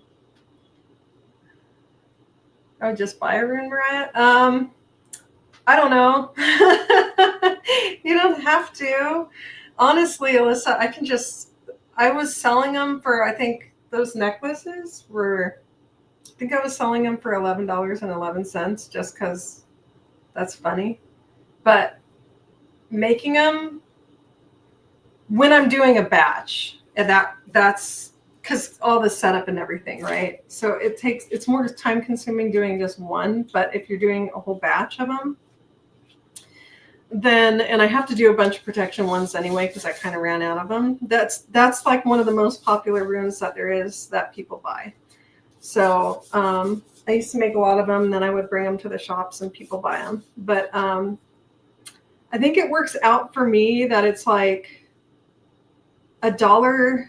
Oh, just buy a rune, Mariah? I don't know. You don't have to. Honestly, Alyssa, I was selling them for, I think those necklaces were, I think I was selling them for $11.11 just because that's funny. But making them when I'm doing a batch, and that's because all the setup and everything, right? So it's more time consuming doing just one, but if you're doing a whole batch of them, then, and I have to do a bunch of protection ones anyway because I kind of ran out of them. That's like one of the most popular runes that there is that people buy. So I used to make a lot of them, then I would bring them to the shops and people buy them. But I think it works out for me that it's like $1.50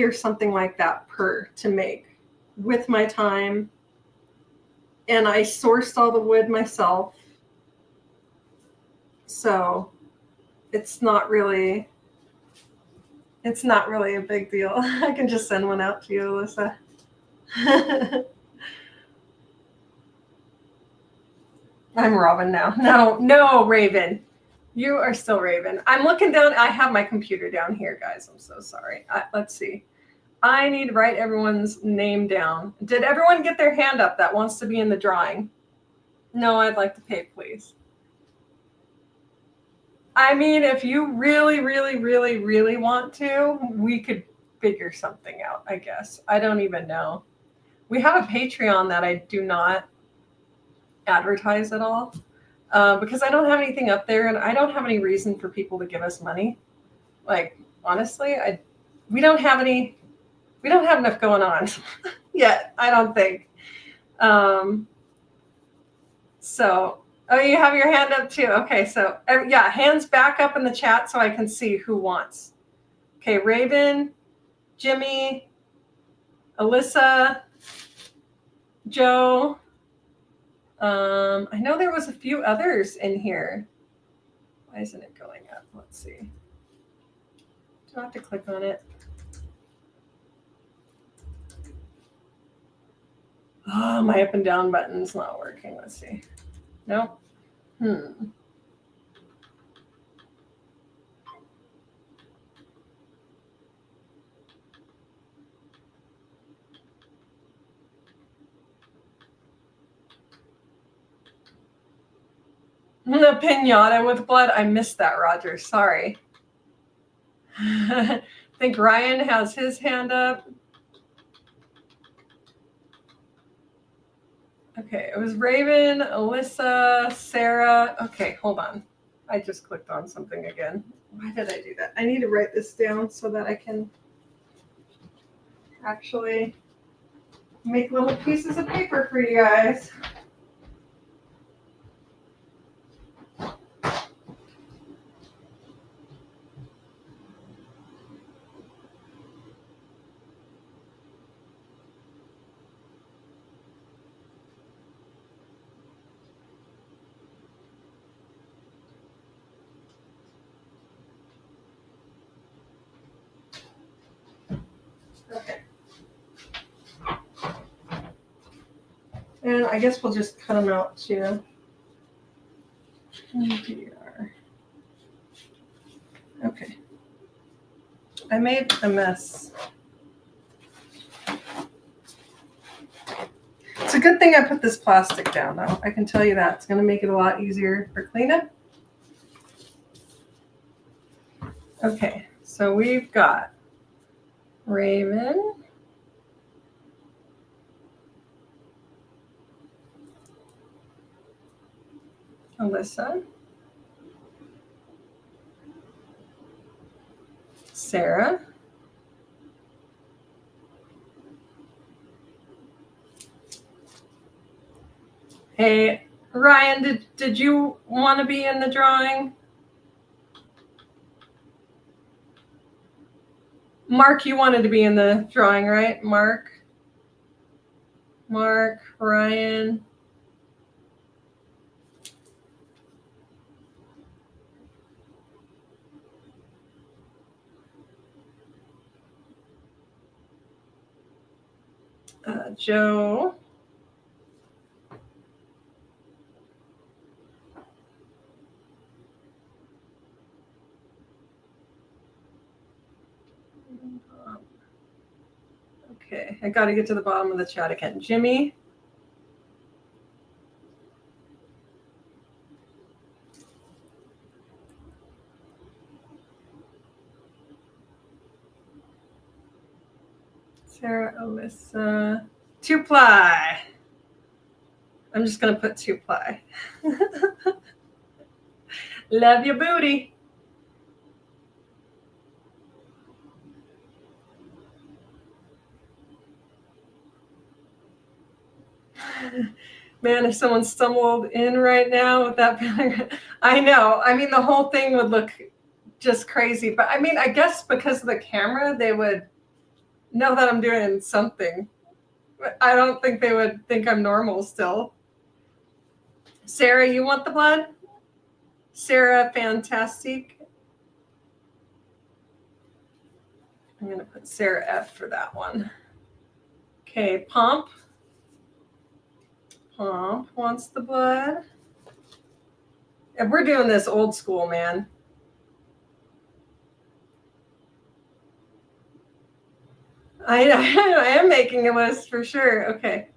or something like that per to make with my time. And I sourced all the wood myself. So it's not really a big deal. I can just send one out to you, Alyssa. I'm Robin now. No, Raven. You are still Raven. I'm looking down. I have my computer down here, guys. I'm so sorry. Let's see. I need to write everyone's name down. Did everyone get their hand up that wants to be in the drawing? No, I'd like to pay, please. I mean, if you really, really, really, really want to, we could figure something out, I guess. I don't even know. We have a Patreon that I do not advertise at all because I don't have anything up there and I don't have any reason for people to give us money. Like, honestly, we don't have enough going on yet, I don't think. So, oh, you have your hand up too. Okay, so yeah, hands back up in the chat so I can see who wants. Okay, Raven, Jimmy, Alyssa, Joe. I know there was a few others in here. Why isn't it going up? Let's see. Do I have to click on it? Oh, my up and down button's not working. Let's see. Nope. The pinata with blood. I missed that, Roger. Sorry. I think Ryan has his hand up. Okay, it was Raven, Alyssa, Sarah. Okay, hold on. I just clicked on something again. Why did I do that? I need to write this down so that I can actually make little pieces of paper for you guys. Okay. And I guess we'll just cut them out too. Okay. I made a mess. It's a good thing I put this plastic down, though. I can tell you that. It's going to make it a lot easier for cleanup. Okay, so we've got Raven, Alyssa, Sarah, hey, Ryan, did you want to be in the drawing? Mark, you wanted to be in the drawing, right? Mark, Ryan. Joe. Okay, I got to get to the bottom of the chat again. Jimmy. Sarah, Alyssa. 2-ply. I'm just going to put 2-ply. Love your booty. Man, if someone stumbled in right now with that, I know. I mean, the whole thing would look just crazy. But I mean, I guess because of the camera, they would know that I'm doing something. But I don't think they would think I'm normal still. Sarah, you want the blood? Sarah, fantastic. I'm going to put Sarah F for that one. Okay, Pomp. Pomp wants the blood. And we're doing this old school, man. I am making a list for sure. Okay.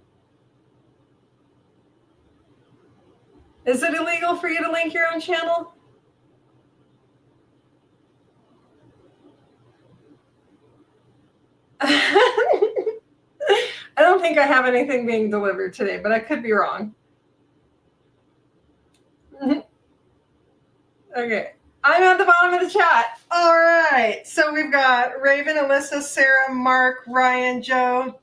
Is it illegal for you to link your own channel? I don't think I have anything being delivered today, but I could be wrong. Okay. I'm at the bottom of the chat. All right. So we've got Raven, Alyssa, Sarah, Mark, Ryan, Joe,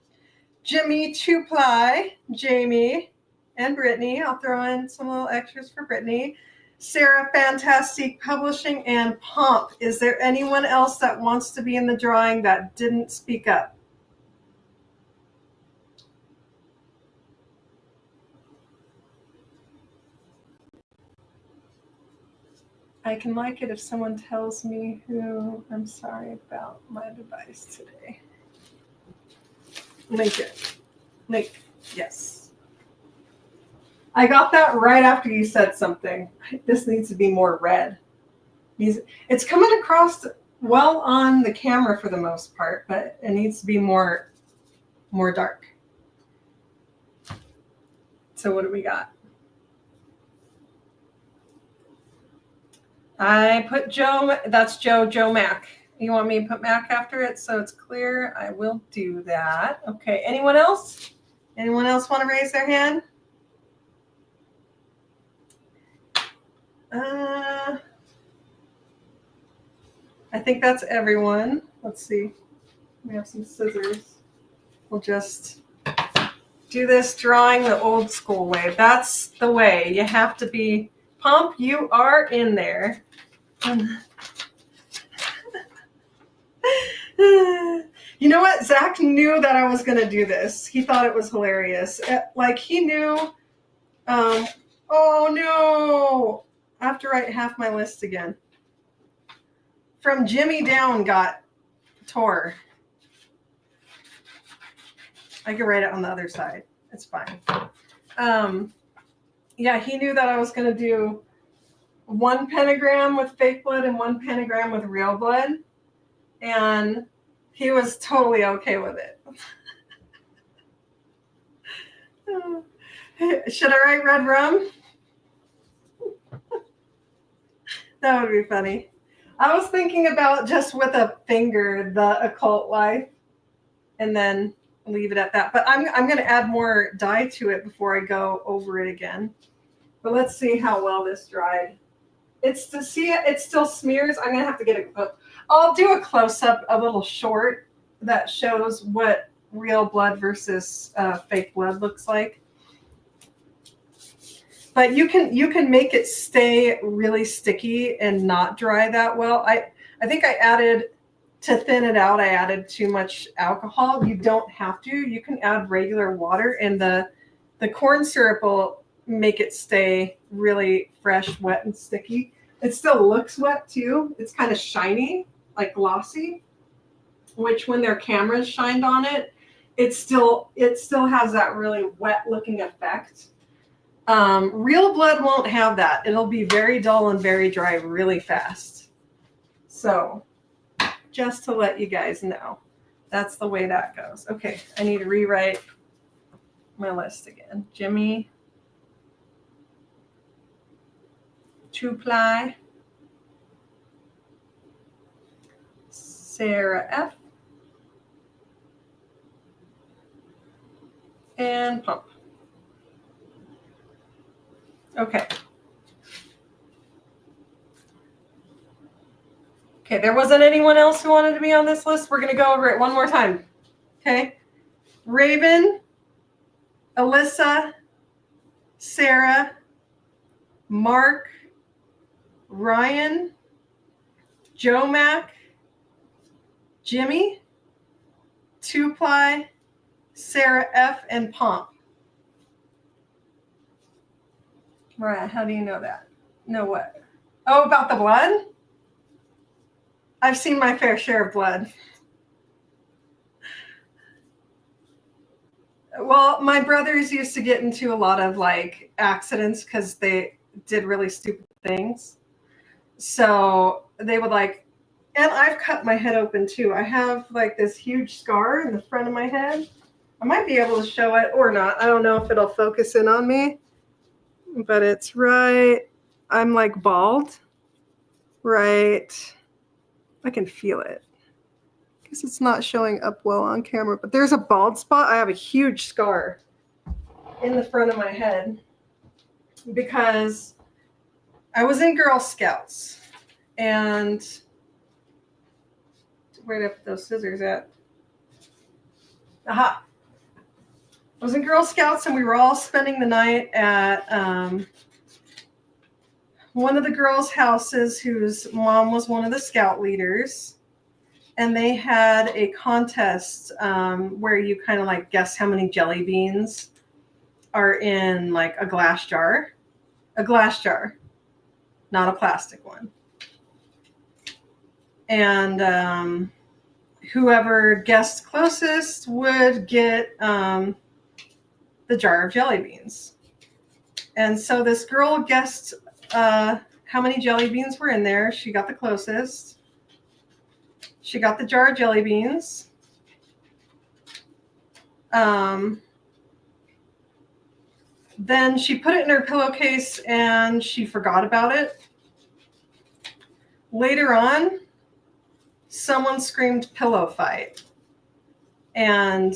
Jimmy, 2-ply, Jamie, and Brittany. I'll throw in some little extras for Brittany. Sarah, Fantastic Publishing, and Pomp. Is there anyone else that wants to be in the drawing that didn't speak up? I can like it if someone tells me who. I'm sorry about my device today. Link it. Link. Yes. I got that right after you said something. This needs to be more red. It's coming across well on the camera for the most part, but it needs to be more dark. So what do we got? I put Joe, that's Joe Mac. You want me to put Mac after it so it's clear? I will do that. Okay, anyone else? Anyone else want to raise their hand? I think that's everyone. Let's see. We have some scissors. We'll just do this drawing the old school way. That's the way. You have to be. Pump, you are in there. You know what? Zach knew that I was going to do this. He thought it was hilarious. Like he knew. Oh no! I have to write half my list again. From Jimmy down got tore. I can write it on the other side. It's fine. Yeah, he knew that I was going to do one pentagram with fake blood and one pentagram with real blood. And he was totally okay with it. Should I write red rum? That would be funny. I was thinking about just with a finger, the occult life, and then leave it at that. But I'm going to add more dye to it before I go over it again. But let's see how well this dried. It's to see it still smears. I'm going to have to get I'll do a close-up, a little short, that shows what real blood versus fake blood looks like. But you can make it stay really sticky and not dry that well. I think I added, to thin it out, I added too much alcohol. You don't have to. You can add regular water, and the corn syrup will make it stay really fresh, wet, and sticky. It still looks wet too. It's kind of shiny, like glossy, which when their cameras shined on it, it still has that really wet looking effect. Real blood won't have that. It'll be very dull and very dry really fast. So just to let you guys know, that's the way that goes. Okay, I need to rewrite my list again. Jimmy, 2-ply, Sarah F, and Pump. Okay. Okay, there wasn't anyone else who wanted to be on this list. We're going to go over it one more time. Okay. Raven, Alyssa, Sarah, Mark, Ryan, Joe Mac, Jimmy, 2-ply, Sarah F, and Pomp. Right, how do you know that? Know what? Oh, about the blood? I've seen my fair share of blood. Well, my brothers used to get into a lot of like accidents because they did really stupid things. So they would like, and I've cut my head open too. I have like this huge scar in the front of my head. I might be able to show it or not. I don't know if it'll focus in on me, but it's right. I'm like bald, right? I can feel it. I guess it's not showing up well on camera, but there's a bald spot. I have a huge scar in the front of my head because I was in Girl Scouts, and where did I put those scissors at? Aha. I was in Girl Scouts, and we were all spending the night at one of the girls' houses whose mom was one of the scout leaders. And they had a contest where you kind of like guess how many jelly beans are in like a glass jar. A glass jar, not a plastic one. And whoever guessed closest would get the jar of jelly beans. And so this girl guessed how many jelly beans were in there. She got the closest. She got the jar of jelly beans. Then she put it in her pillowcase and she forgot about it. Later on, someone screamed pillow fight. And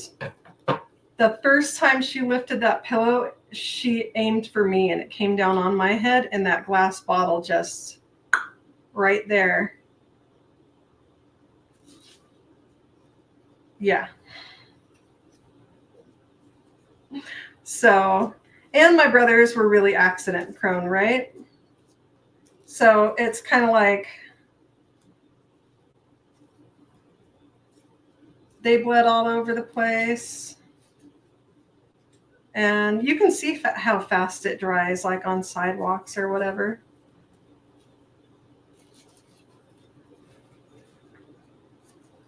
the first time she lifted that pillow, she aimed for me and it came down on my head and that glass bottle just right there. Yeah. So, and my brothers were really accident prone, right? So it's kind of like they bled all over the place. And you can see how fast it dries, like on sidewalks or whatever.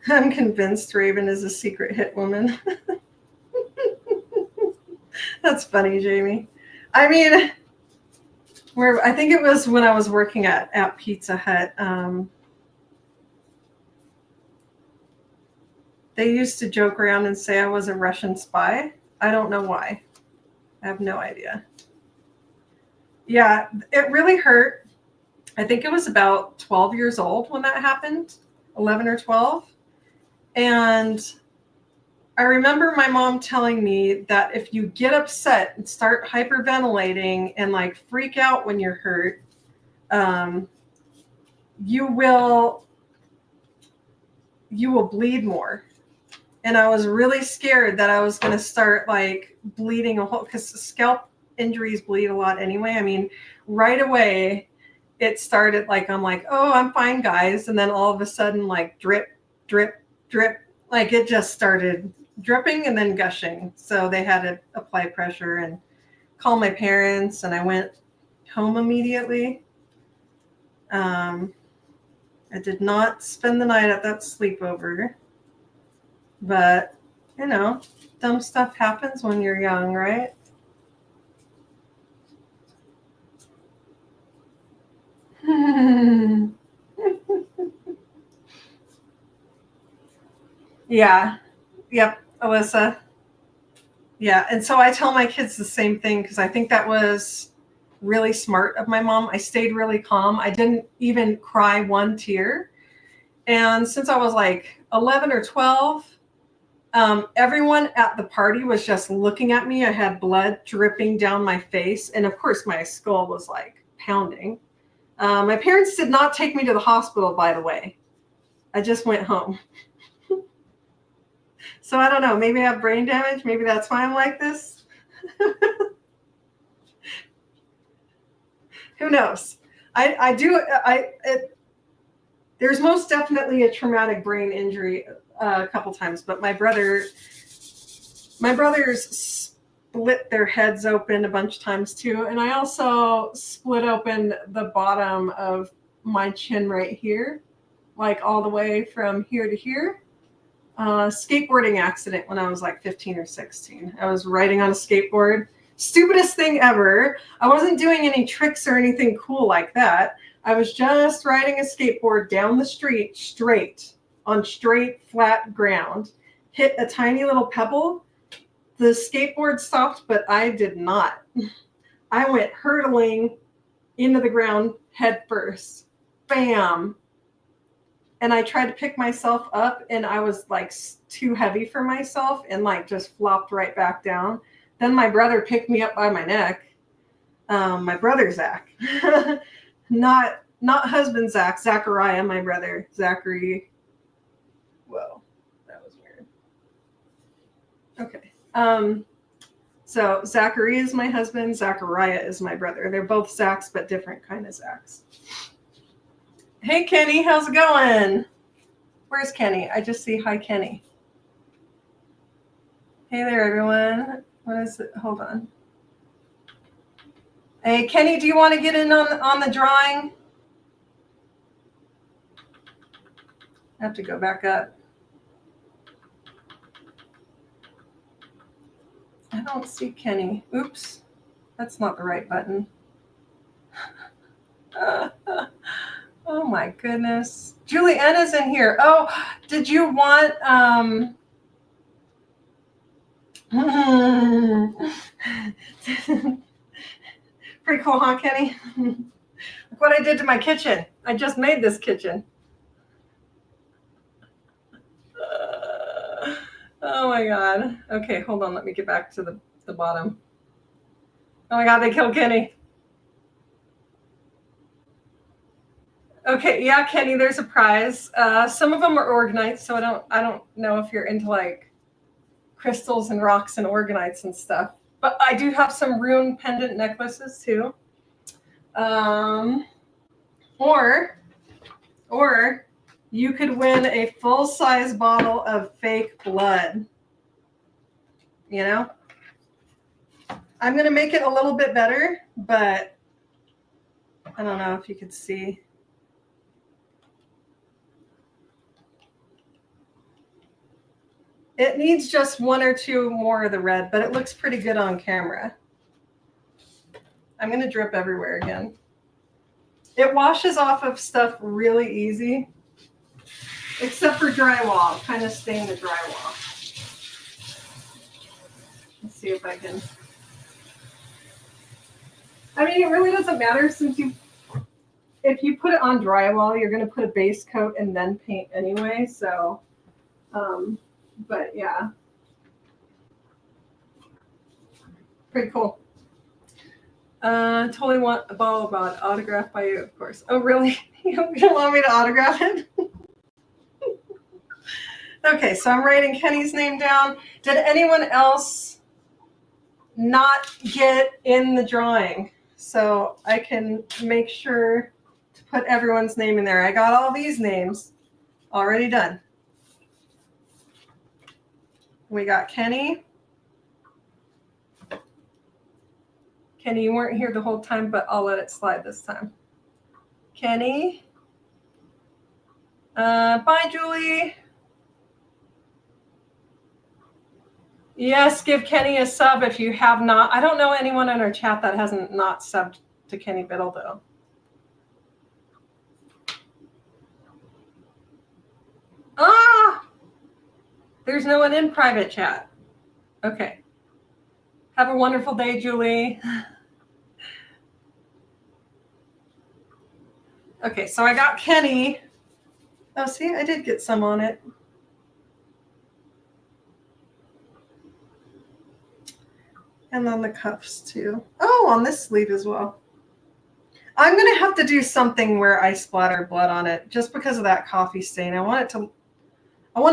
I'm convinced Raven is a secret hit woman. That's funny, Jamie. I mean, I think it was when I was working at Pizza Hut. They used to joke around and say I was a Russian spy. I don't know why. I have no idea. Yeah, it really hurt. I think it was about 12 years old when that happened, 11 or 12. And I remember my mom telling me that if you get upset and start hyperventilating and like freak out when you're hurt, you will bleed more. And I was really scared that I was going to start like bleeding a hole, because scalp injuries bleed a lot anyway. I mean, right away it started like, I'm like, oh, I'm fine, guys. And then all of a sudden, like drip, drip, drip, like it just started dripping and then gushing. So they had to apply pressure and call my parents, and I went home immediately. I did not spend the night at that sleepover, but you know, dumb stuff happens when you're young, right? Yeah. Yep, Alyssa. Yeah, and so I tell my kids the same thing, because I think that was really smart of my mom. I stayed really calm. I didn't even cry one tear. And since I was like 11 or 12, everyone at the party was just looking at me. I had blood dripping down my face. And of course, my skull was like pounding. My parents did not take me to the hospital, by the way. I just went home. So I don't know. Maybe I have brain damage. Maybe that's why I'm like this. Who knows? There's most definitely a traumatic brain injury a couple times, but my brothers split their heads open a bunch of times too. And I also split open the bottom of my chin right here, like all the way from here to here. Skateboarding accident when I was like 15 or 16. I was riding on a skateboard. Stupidest thing ever. I wasn't doing any tricks or anything cool like that. I was just riding a skateboard down the street straight on straight flat ground. Hit a tiny little pebble. The skateboard stopped, but I did not. I went hurtling into the ground head first. Bam. And I tried to pick myself up, and I was like too heavy for myself and like just flopped right back down. Then my brother picked me up by my neck. My brother, Zach. Not husband Zach, Zachariah, my brother, Zachary. Whoa, that was weird. Okay. So Zachary is my husband, Zachariah is my brother. They're both Zachs, but different kind of Zachs. Hey, Kenny, how's it going? Where's Kenny? I just see hi, Kenny. Hey there, everyone. What is it? Hold on. Hey, Kenny, do you want to get in on the drawing? I have to go back up. I don't see Kenny. Oops, that's not the right button. Oh my goodness. Juliana's in here. Oh, did you want pretty cool, huh, Kenny? Look what I did to my kitchen. I just made this kitchen. Oh my god. Okay, hold on. Let me get back to the bottom. Oh my god, they killed Kenny. Okay, yeah, Kenny, there's a prize. Some of them are organites, so I don't know if you're into like crystals and rocks and organites and stuff. But I do have some rune pendant necklaces too. Or you could win a full-size bottle of fake blood. You know? I'm going to make it a little bit better, but I don't know if you could see. It needs just one or two more of the red, but it looks pretty good on camera. I'm going to drip everywhere again. It washes off of stuff really easy, except for drywall. Kind of stain the drywall. Let's see if I can. I mean, it really doesn't matter since if you put it on drywall, you're going to put a base coat and then paint anyway. So, but yeah, pretty cool. Totally want a ball about autographed by you, of course. Oh, really? You don't want me to autograph it? Okay, so I'm writing Kenny's name down. Did anyone else not get in the drawing? So I can make sure to put everyone's name in there. I got all these names already done. We got Kenny. Kenny, you weren't here the whole time, but I'll let it slide this time. Kenny. Bye, Julie. Yes, give Kenny a sub if you have not. I don't know anyone in our chat that hasn't not subbed to Kenny Biddle, though. Ah! There's no one in private chat. Okay. Have a wonderful day, Julie. Okay, so I got Kenny. Oh, see, I did get some on it. And then the cuffs too. Oh, on this sleeve as well. I'm going to have to do something where I splatter blood on it just because of that coffee stain. I want to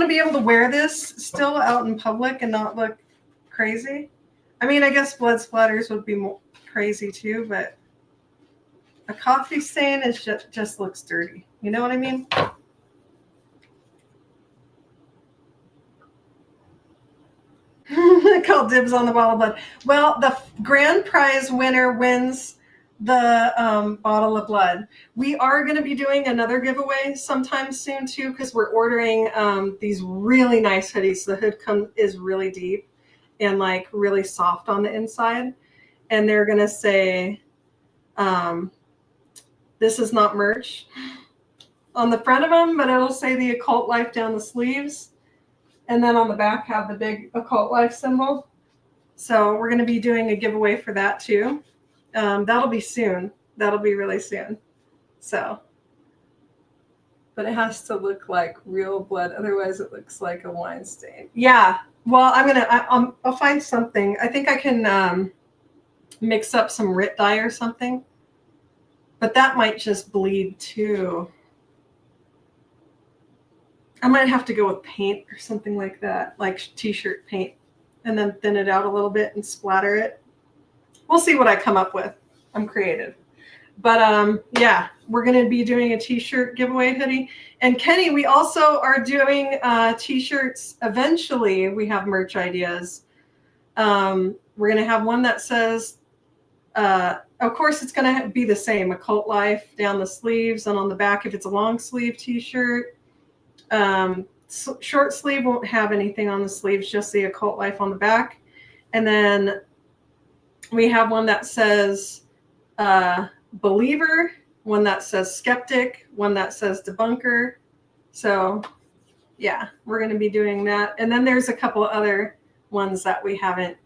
be able to wear this still out in public and not look crazy. I mean, I guess blood splatters would be more crazy too, but a coffee stain is just looks dirty. You know what I mean? Call dibs on the bottle of blood. Well, the grand prize winner wins the bottle of blood. We are going to be doing another giveaway sometime soon too, because we're ordering these really nice hoodies. The hood is really deep and like really soft on the inside, and they're going to say this is not merch on the front of them, but it'll say the Occult Life down the sleeves. And then on the back have the big Occult Life symbol. So we're going to be doing a giveaway for that too. That'll be soon. That'll be really soon. So, but it has to look like real blood. Otherwise it looks like a wine stain. Yeah. Well, I'll find something. I think I can mix up some RIT dye or something. But that might just bleed too. I might have to go with paint or something like that, like t-shirt paint, and then thin it out a little bit and splatter it. We'll see what I come up with. I'm creative. But yeah, we're going to be doing a t-shirt giveaway hoodie. And Kenny, we also are doing t-shirts. Eventually, we have merch ideas. We're going to have one that says, of course, it's going to be the same, Occult Life down the sleeves and on the back if it's a long sleeve t-shirt. Short sleeve won't have anything on the sleeves, just the Occult Life on the back. And then we have one that says believer, one that says skeptic, one that says debunker. So yeah, we're going to be doing that. And then there's a couple of other ones that we haven't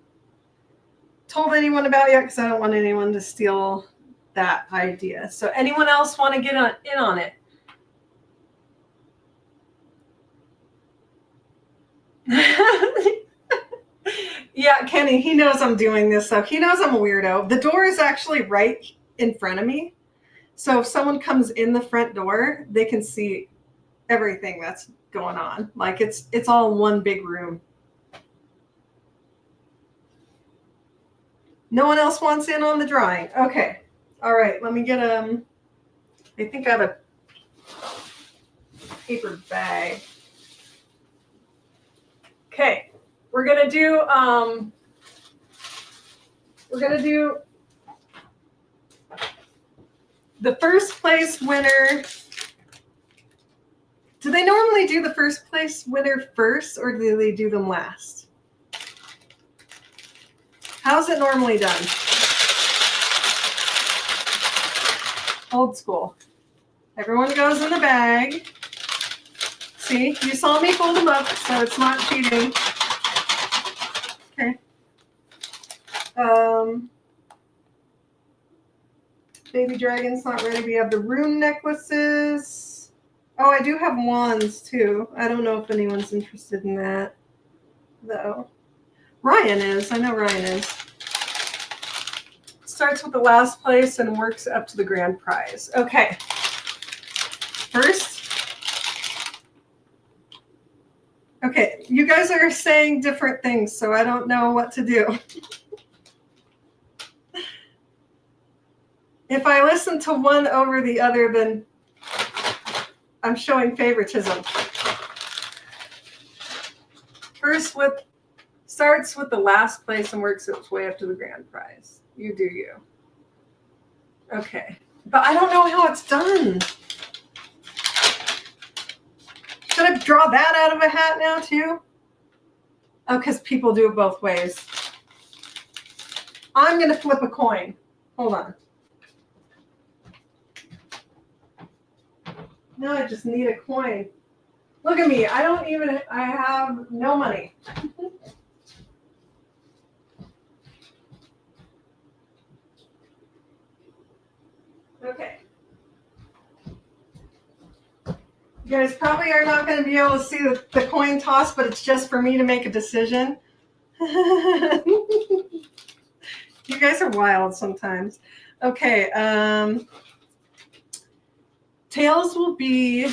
told anyone about yet because I don't want anyone to steal that idea. So anyone else want to get in on it? Yeah, Kenny, he knows I'm doing this, so he knows I'm a weirdo. The door is actually right in front of me. So if someone comes in the front door, they can see everything that's going on. Like it's all one big room. No one else wants in on the drawing. Okay. All right, let me get I think I have a paper bag. Okay. We're going to do the first place winner. Do they normally do the first place winner first, or do they do them last? How's it normally done? Old school. Everyone goes in the bag. See, you saw me fold them up, so it's not cheating. Okay. Baby dragon's not ready. We have the rune necklaces. Oh, I do have wands too. I don't know if anyone's interested in that, though. Ryan is. I know Ryan is. Starts with the last place and works up to the grand prize. Okay. First. Okay, you guys are saying different things, so I don't know what to do. If I listen to one over the other, then I'm showing favoritism. First starts with the last place and works its way up to the grand prize. You do you. Okay, but I don't know how it's done. Should I draw that out of a hat now too? Oh, because people do it both ways. I'm going to flip a coin. Hold on. No, I just need a coin. Look at me. I have no money. Okay. You guys probably are not going to be able to see the coin toss, but it's just for me to make a decision. You guys are wild sometimes. Okay. Tails will be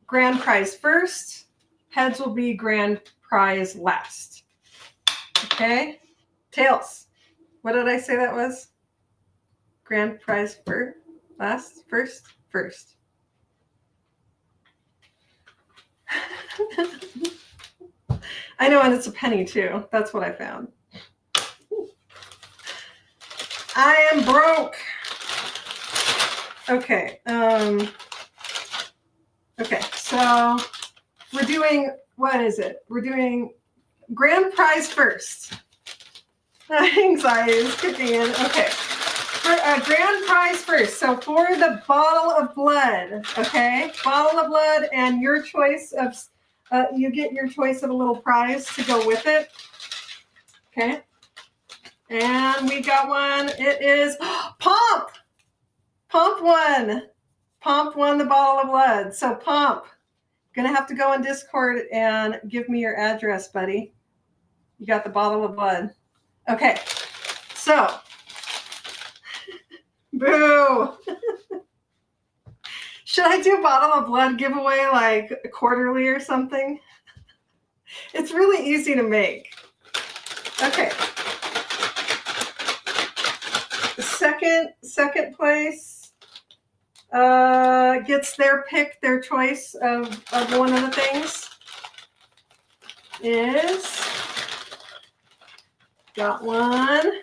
grand prize first. Heads will be grand prize last. Okay. Tails. What did I say that was? Grand prize first, last, first. I know, and it's a penny too. That's what I found. I am broke. Okay. Okay, so we're doing, what is it? We're doing grand prize first. Anxiety is kicking in. Okay. For grand prize first. So for the bottle of blood, okay? Bottle of blood and your choice of, you get your choice of a little prize to go with it. Okay. And we got one. It is Pomp. Pomp won. Pomp won the bottle of blood. So Pomp, gonna have to go on Discord and give me your address, buddy. You got the bottle of blood. Okay. So, boo. Should I do bottle of blood giveaway like quarterly or something? It's really easy to make. Okay. Second place gets their pick, their choice of one of the things. Is got one.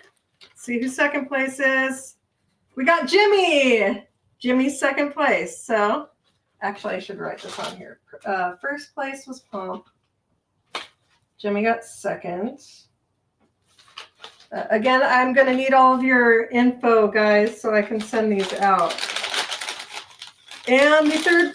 See who second place is. We got Jimmy. Jimmy's second place. So actually I should write this on here. First place was Pomp. Jimmy got second. Again, I'm going to need all of your info, guys, so I can send these out. And the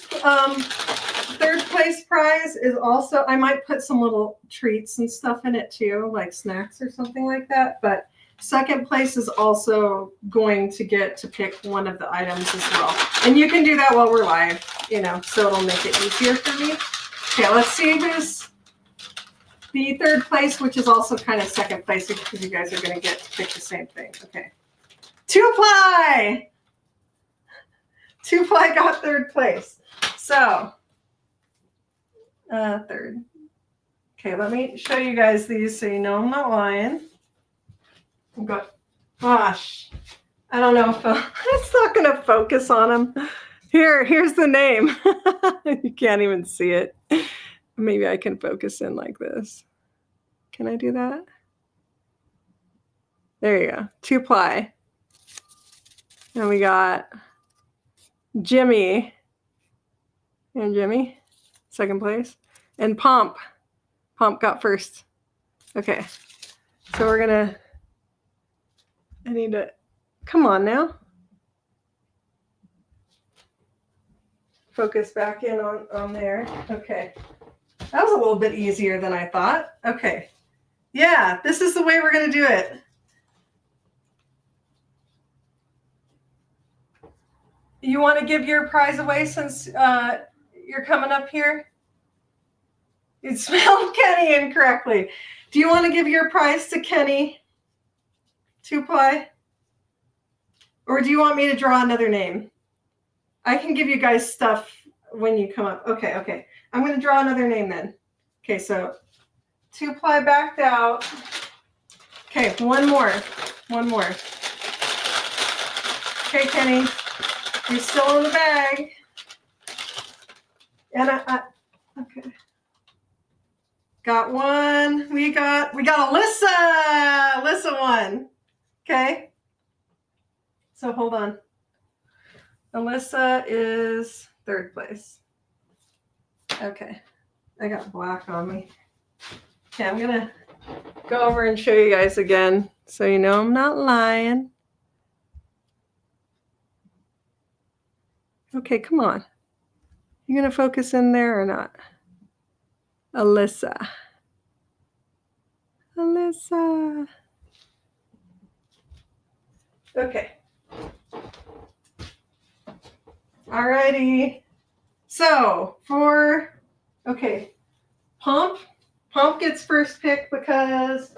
third place prize is also, I might put some little treats and stuff in it too, like snacks or something like that. But second place is also going to get to pick one of the items as well. And you can do that while we're live, you know, so it'll make it easier for me. Okay, let's see who's the third place, which is also kind of second place because you guys are going to get to pick the same thing. Okay. Two-ply! Two-ply got third place. So, third. Okay, let me show you guys these so you know I'm not lying. Gosh, I don't know if it's not going to focus on them. Here's the name. You can't even see it. Maybe I can focus in like this. Can I do that? There you go. Two-ply. And we got Jimmy. And Jimmy, second place. And Pomp. Pomp got first. Okay. So we're going to, I need to, come on now. Focus back in on there. Okay. That was a little bit easier than I thought. Okay. Yeah, this is the way we're going to do it. You want to give your prize away since you're coming up here? You spelled Kenny incorrectly. Do you want to give your prize to Kenny? Two-ply? Or do you want me to draw another name? I can give you guys stuff when you come up. Okay. I'm going to draw another name then. Okay, so two-ply backed out. Okay, one more. Okay, Kenny, you're still in the bag. And okay. Got one. We got Alyssa. Alyssa won. Okay. So hold on. Alyssa is third place. Okay. I got black on me. Okay, I'm going to go over and show you guys again so you know I'm not lying. Okay, come on. You going to focus in there or not? Alyssa. Okay. Alrighty. So Pomp gets first pick because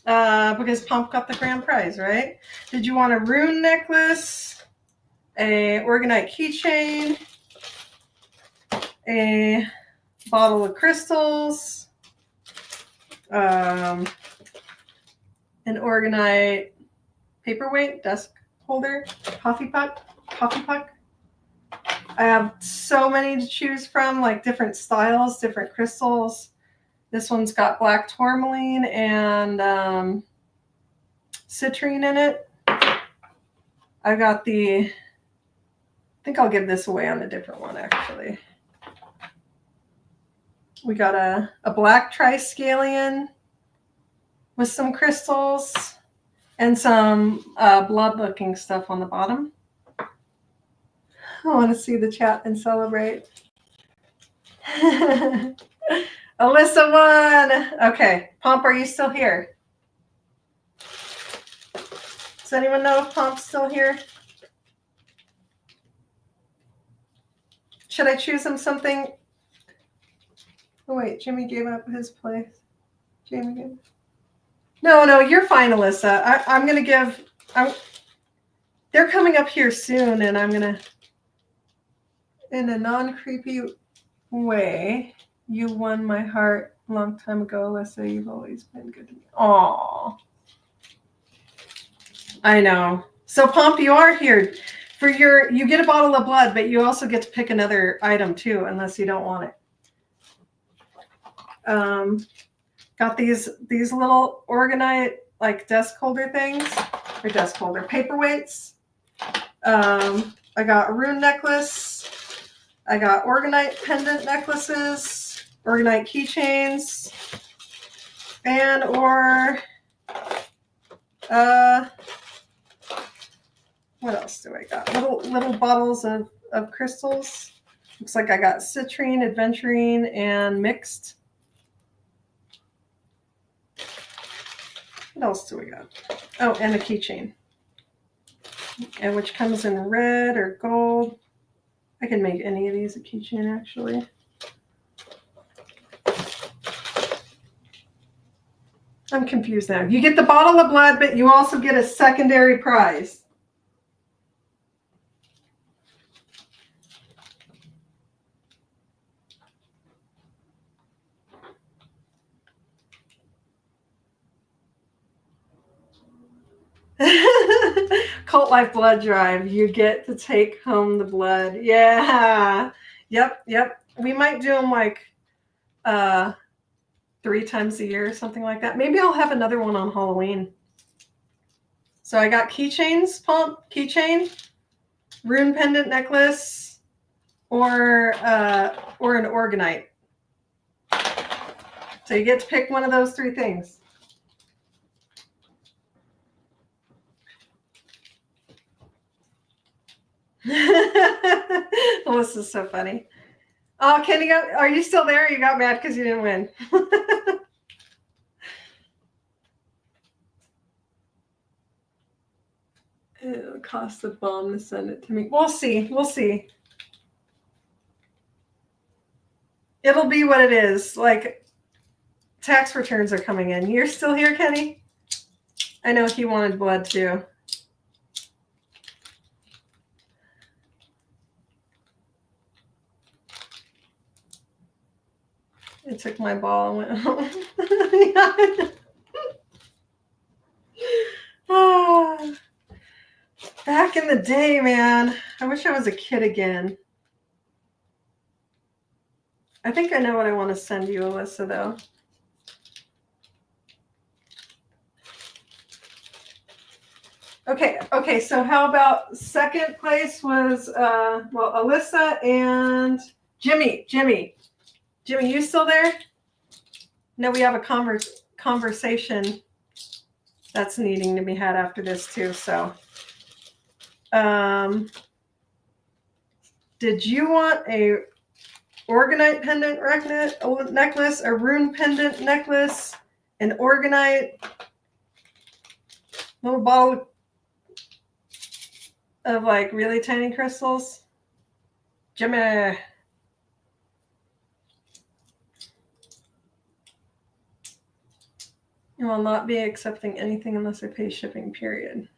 Pomp got the grand prize, right? Did you want a rune necklace, a organite keychain, a bottle of crystals, an organite paperweight, desk holder, coffee puck? I have so many to choose from, like different styles, different crystals. This one's got black tourmaline and citrine in it. I think I'll give this away on a different one, actually. We got a black triskelion with some crystals and some blood-looking stuff on the bottom. I want to see the chat and celebrate. Alyssa won. Okay, Pomp, are you still here? Does anyone know if Pomp's still here? Should I choose him something? Oh wait, Jimmy gave up his place. No, you're fine, Alyssa. I'm gonna give. They're coming up here soon, and I'm gonna, in a non-creepy way, you won my heart a long time ago, Alyssa. You've always been good to me. Aww. I know. So Pomp, you are here for you get a bottle of blood, but you also get to pick another item too, unless you don't want it. Got these little organite like desk holder things, or desk holder paperweights. I got a rune necklace. I got organite pendant necklaces. organite keychains, and or what else do I got? Little bottles of crystals. Looks like I got citrine, adventurine, and mixed. What else do we got? Oh, and a keychain, and which comes in red or gold. I can make any of these a keychain, actually. I'm confused now. You get the bottle of blood, but you also get a secondary prize. Cult Life Blood Drive. You get to take home the blood. Yeah. Yep. We might do them like 3 times a year or something like that. Maybe I'll have another one on Halloween. So I got keychains, keychain, rune pendant necklace, or an organite. So you get to pick one of those 3 things. Oh, this is so funny. Oh, Kenny, are you still there? You got mad because you didn't win. It'll cost a bomb to send it to me. We'll see. It'll be what it is. Like, tax returns are coming in. You're still here, Kenny? I know he wanted blood too. It took my ball and went home. Back in the day, man. I wish I was a kid again. I think I know what I want to send you, Alyssa, though. Okay, so how about second place was, Alyssa and Jimmy. Jimmy, you still there? No, we have a conversation that's needing to be had after this too. So, did you want a organite pendant necklace, a rune pendant necklace, an organite little bottle of like really tiny crystals? Jimmy. I will not be accepting anything unless I pay shipping, period.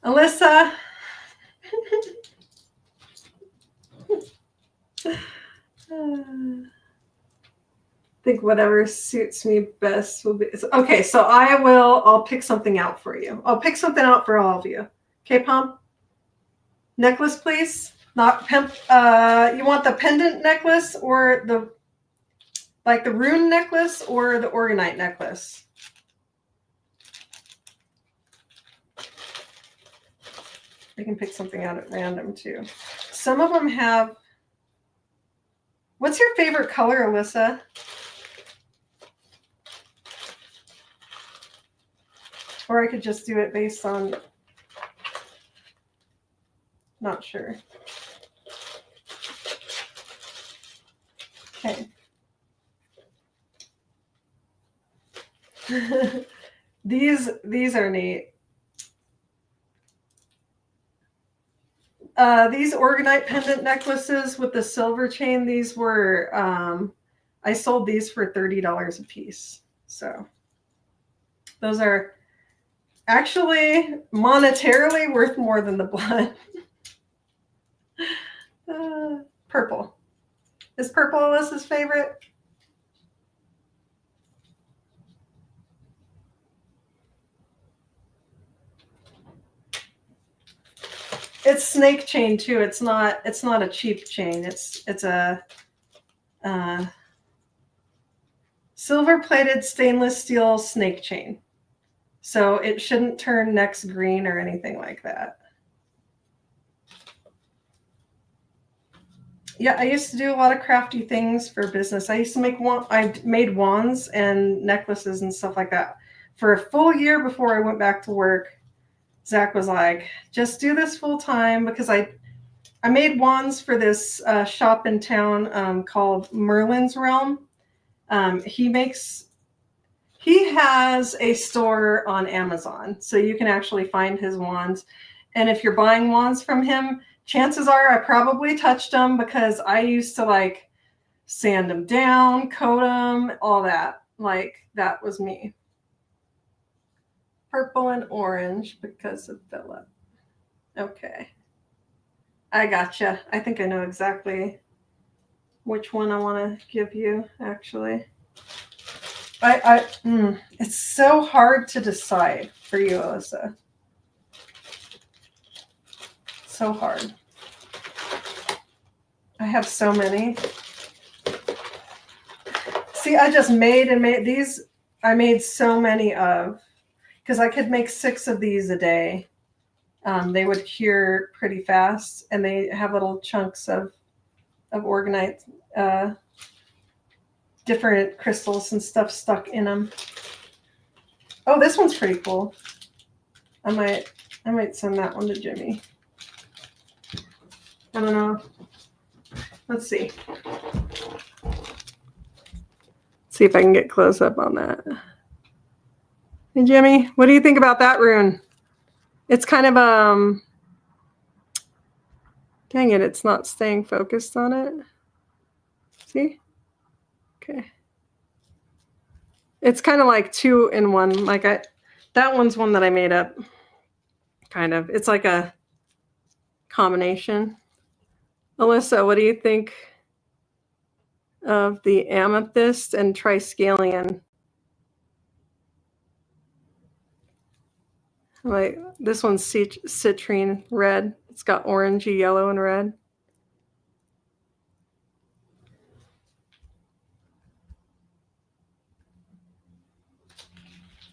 Alyssa. I think whatever suits me best will be. Okay, so I'll pick something out for you. I'll pick something out for all of you. Okay, Pom? Necklace, please. Not pimp. You want the pendant necklace or the rune necklace or the organite necklace? I can pick something out at random too. Some of them have. What's your favorite color, Alyssa? Or I could just do it based on. Not sure. Okay. These are neat. These organite pendant necklaces with the silver chain, these were, I sold these for $30 a piece. So those are actually monetarily worth more than the blood. Purple. Is purple Alyssa's favorite? It's snake chain too. It's not a cheap chain. It's a silver-plated stainless steel snake chain. So it shouldn't turn necks green or anything like that. Yeah, I used to do a lot of crafty things for business. I used to make I made wands and necklaces and stuff like that for a full year before I went back to work. Zach was like, just do this full time, because I made wands for this shop in town called Merlin's Realm. He has a store on Amazon, so you can actually find his wands. And if you're buying wands from him, chances are I probably touched them, because I used to like sand them down, coat them, all that. Like, that was me. Purple and orange because of Philip. Okay. I gotcha. I think I know exactly which one I want to give you, actually. It's so hard to decide for you, Alyssa. So hard. I have so many. See, I just made these. I made so many of, because I could make 6 of these a day. They would cure pretty fast, and they have little chunks of organite, different crystals and stuff stuck in them. Oh, this one's pretty cool. I might send that one to Jimmy. I don't know. Let's see. See if I can get close up on that. Hey, Jimmy, what do you think about that rune? It's kind of, dang it, it's not staying focused on it. See? Okay. It's kind of like 2 in 1. Like that one's one that I made up. Kind of. It's like a combination. Alyssa, what do you think of the amethyst and triskelion? Like, this one's citrine red. It's got orangey, yellow, and red.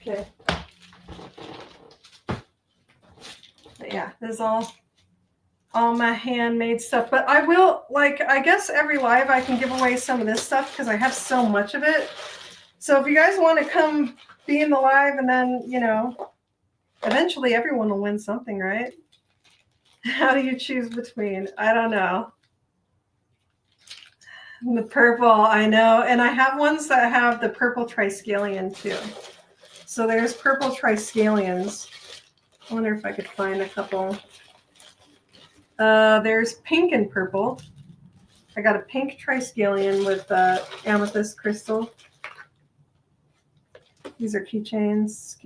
Okay. But yeah, this is all my handmade stuff. But I will, like, I guess every live I can give away some of this stuff, because I have so much of it. So if you guys want to come be in the live, and then, you know, eventually everyone will win something, right? How do you choose between? I don't know. The purple, I know. And I have ones that have the purple triskelion too. So there's purple triskelions. I wonder if I could find a couple. There's pink and purple. I got a pink triskelion with amethyst crystal. These are keychains.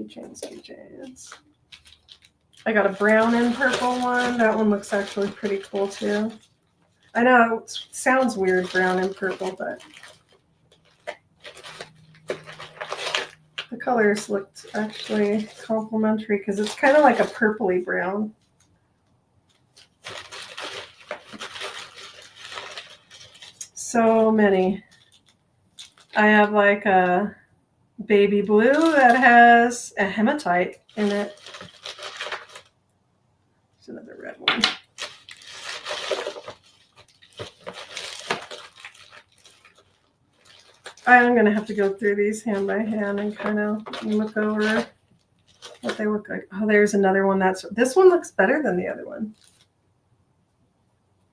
I got a brown and purple one. That one looks actually pretty cool too. I know it sounds weird, brown and purple, but the colors looked actually complementary, because it's kind of like a purpley brown. So many. I have like a baby blue that has a hematite in it. There's another red one. I'm going to have to go through these hand by hand and kind of look over what they look like. Oh, there's another one. This one looks better than the other one.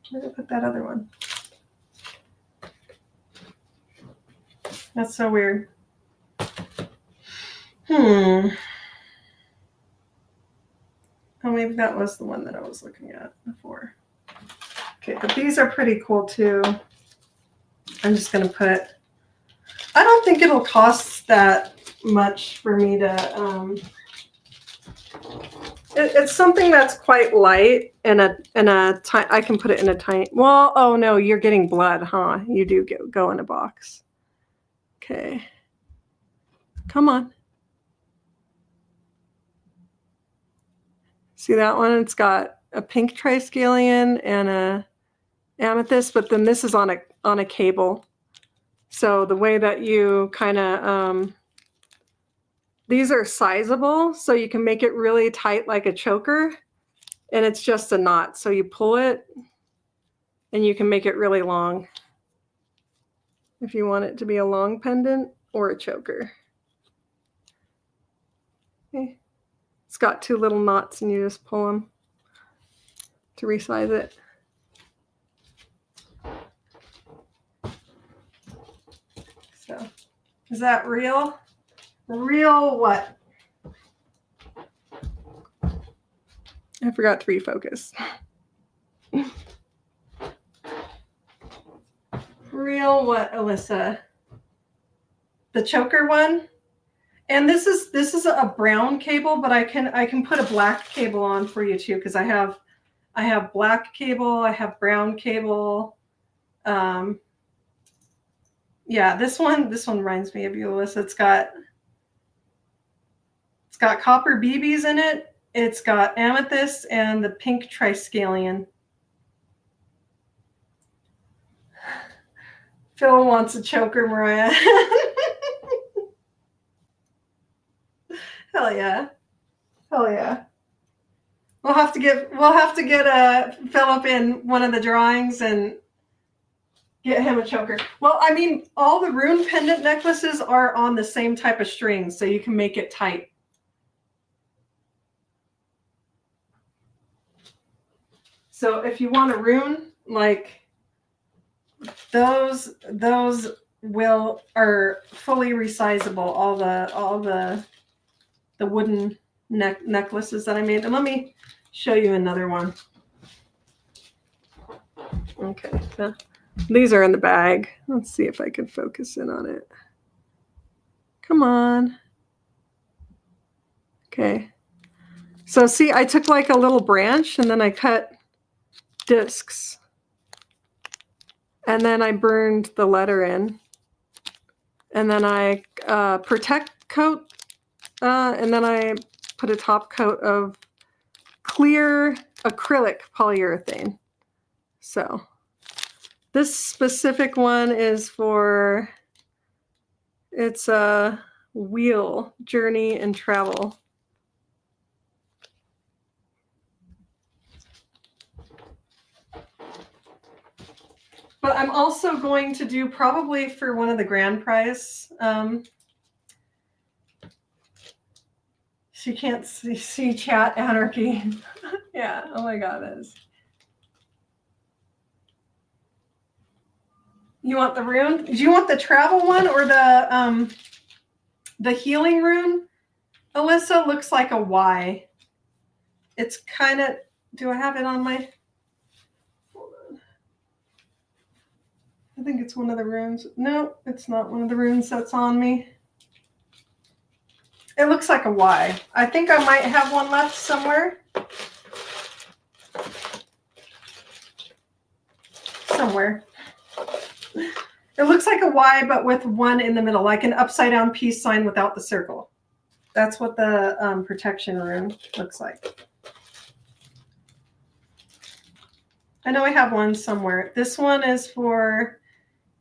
Where did I put that other one? That's so weird. Oh, maybe that was the one that I was looking at before. Okay, but these are pretty cool too. I'm just going to put... I don't think it'll cost that much for me to... It's something that's quite light, and I can put it in a tiny... Well, oh no, you're getting blood, huh? You do go in a box. Okay. Come on. See that one? It's got a pink triskelion and a amethyst, but then this is on a cable. So the way that you kind of these are sizable, so you can make it really tight like a choker, and it's just a knot. So you pull it, And you can make it really long if you want it to be a long pendant or a choker. Okay. It's got 2 little knots and you just pull them to resize it. So, is that real? Real what? I forgot to refocus. Real what, Alyssa? The choker one? And this is a brown cable, but I can put a black cable on for you too, because I have black cable, I have brown cable. Yeah, this one reminds me of you, Alyssa. It's got copper BBs in it. It's got amethyst and the pink triskelion. Phil wants a choker, Mariah. Hell yeah. Hell yeah. We'll have to get Philip in one of the drawings and get him a choker. Well, I mean, all the rune pendant necklaces are on the same type of string, so you can make it tight. So if you want a rune, like those are fully resizable. All the wooden necklaces that I made. And let me show you another one. Okay, these are in the bag. Let's see if I can focus in on it. Come on. Okay. So see, I took like a little branch and then I cut discs. And then I burned the letter in. And then I protect coat. And then I put a top coat of clear acrylic polyurethane. So this specific one is for, it's a wheel, journey and travel. But I'm also going to do probably for one of the grand prize. She can't see chat anarchy. Yeah, oh my God, that is. You want the rune? Do you want the travel one or the healing rune? Alyssa, looks like a Y. It's kind of, do I have it on my, hold on. I think it's one of the runes. No, it's not one of the runes that's on me. It looks like a Y. I think I might have one left somewhere. Somewhere. It looks like a Y, but with one in the middle, like an upside down peace sign without the circle. That's what the protection rune looks like. I know I have one somewhere. This one is for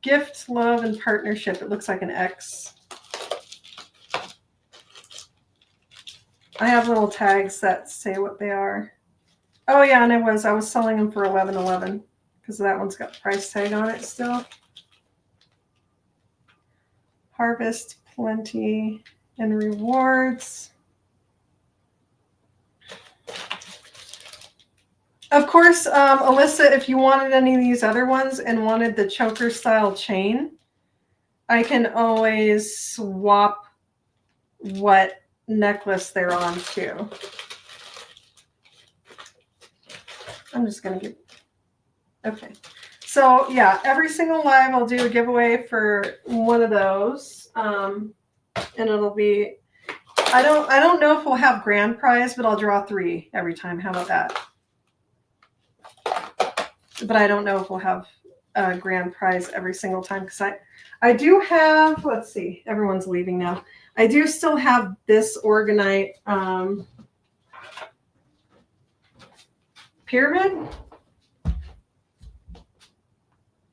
gift, love, and partnership. It looks like an X. I have little tags that say what they are. Oh yeah, and I was selling them for $11.11 because that one's got the price tag on it still. Harvest, plenty, and rewards. Of course, Alyssa, if you wanted any of these other ones and wanted the choker style chain, I can always swap what necklace they're on too. I'm just going to give, okay. So yeah, every single live I'll do a giveaway for one of those. And it'll be, I don't know if we'll have grand prize, but I'll draw 3 every time. How about that? But I don't know if we'll have a grand prize every single time because I do have, let's see, everyone's leaving now. I do still have this Organite pyramid.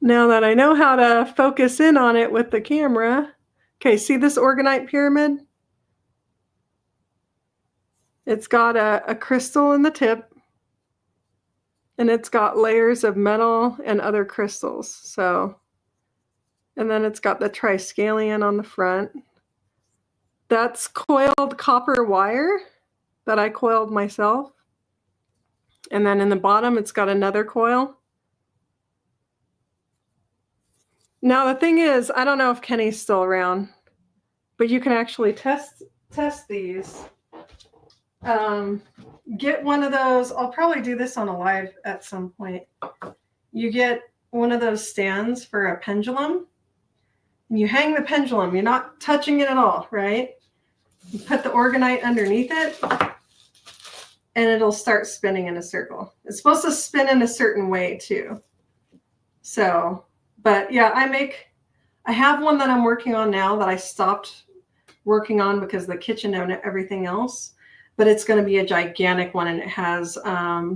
Now that I know how to focus in on it with the camera. Okay, see this Organite pyramid? It's got a crystal in the tip. And it's got layers of metal and other crystals. So, and then it's got the triskelion on the front. That's coiled copper wire that I coiled myself. And then in the bottom, it's got another coil. Now, the thing is, I don't know if Kenny's still around, but you can actually test these. Get one of those. I'll probably do this on a live at some point. You get one of those stands for a pendulum, and you hang the pendulum. You're not touching it at all, right? You put the organite underneath it, and it'll start spinning in a circle. It's supposed to spin in a certain way too. So, but yeah, I have one that I'm working on now that I stopped working on because of the kitchen and everything else. But it's going to be a gigantic one, and it has a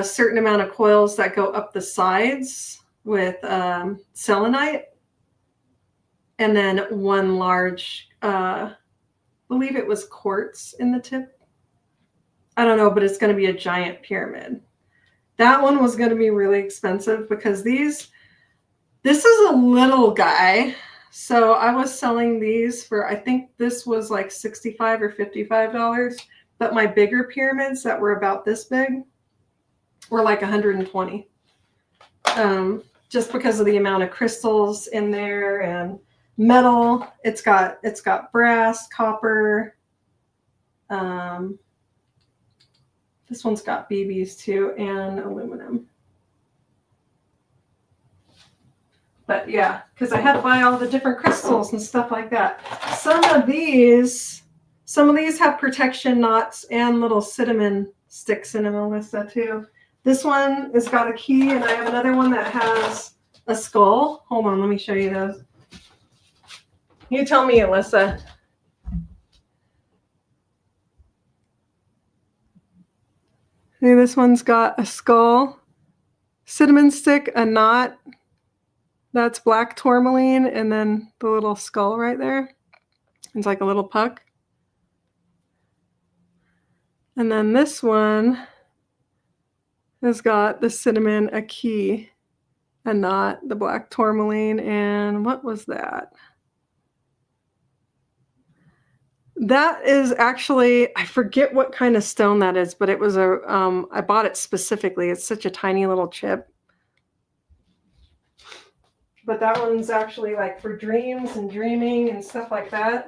certain amount of coils that go up the sides with selenite, and then one large, I believe it was quartz in the tip. I don't know, but it's going to be a giant pyramid. That one was going to be really expensive because this is a little guy. So I was selling these for, I think this was like $65 or $55, but my bigger pyramids that were about this big were like $120. Just because of the amount of crystals in there and metal. It's got brass, copper. This one's got BBs too, and aluminum. But yeah, because I had to buy all the different crystals and stuff like that. Some of these have protection knots and little cinnamon sticks in them, Alyssa, too. This one has got a key, and I have another one that has a skull. Hold on, let me show you those. You tell me, Alyssa. See, this one's got a skull, cinnamon stick, a knot. That's black tourmaline, and then the little skull right there. It's like a little puck. And then this one has got the cinnamon, a key, a knot, the black tourmaline, and what was that? That is actually, I forget what kind of stone that is, but it was I bought it specifically. It's such a tiny little chip. But that one's actually like for dreams and dreaming and stuff like that.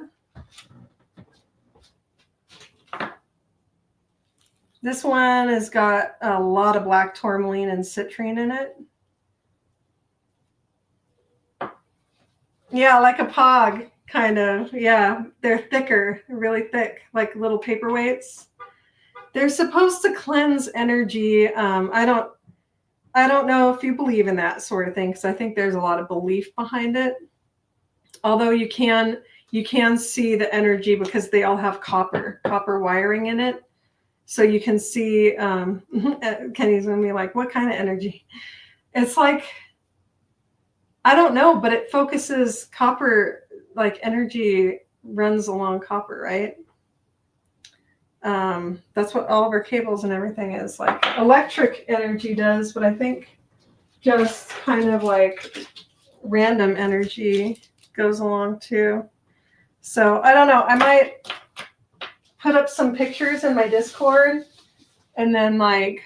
This one has got a lot of black tourmaline and citrine in it. Yeah, like a pog, kind of. Yeah, they're thicker, really thick, like little paperweights. They're supposed to cleanse energy. I don't know if you believe in that sort of thing, because I think there's a lot of belief behind it. Although you can see the energy because they all have copper wiring in it. So you can see, Kenny's going to be like, what kind of energy? It's like, I don't know, but it focuses copper, like energy runs along copper, right? That's what all of our cables and everything is. Like electric energy does, but I think just kind of like random energy goes along too. So I don't know. I might put up some pictures in my Discord, and then like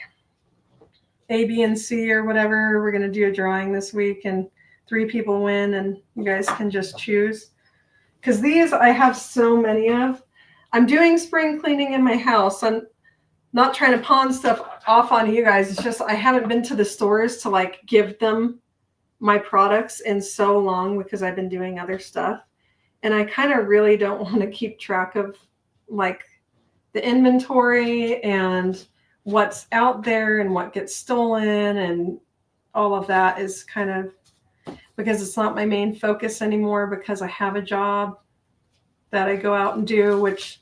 A, B, and C or whatever. We're going to do a drawing this week, and 3 people win, and you guys can just choose. Because these I have so many of. I'm doing spring cleaning in my house. I'm not trying to pawn stuff off on you guys. It's just I haven't been to the stores to like give them my products in so long because I've been doing other stuff. And I kind of really don't want to keep track of like the inventory and what's out there and what gets stolen, and all of that is kind of because it's not my main focus anymore, because I have a job that I go out and do, which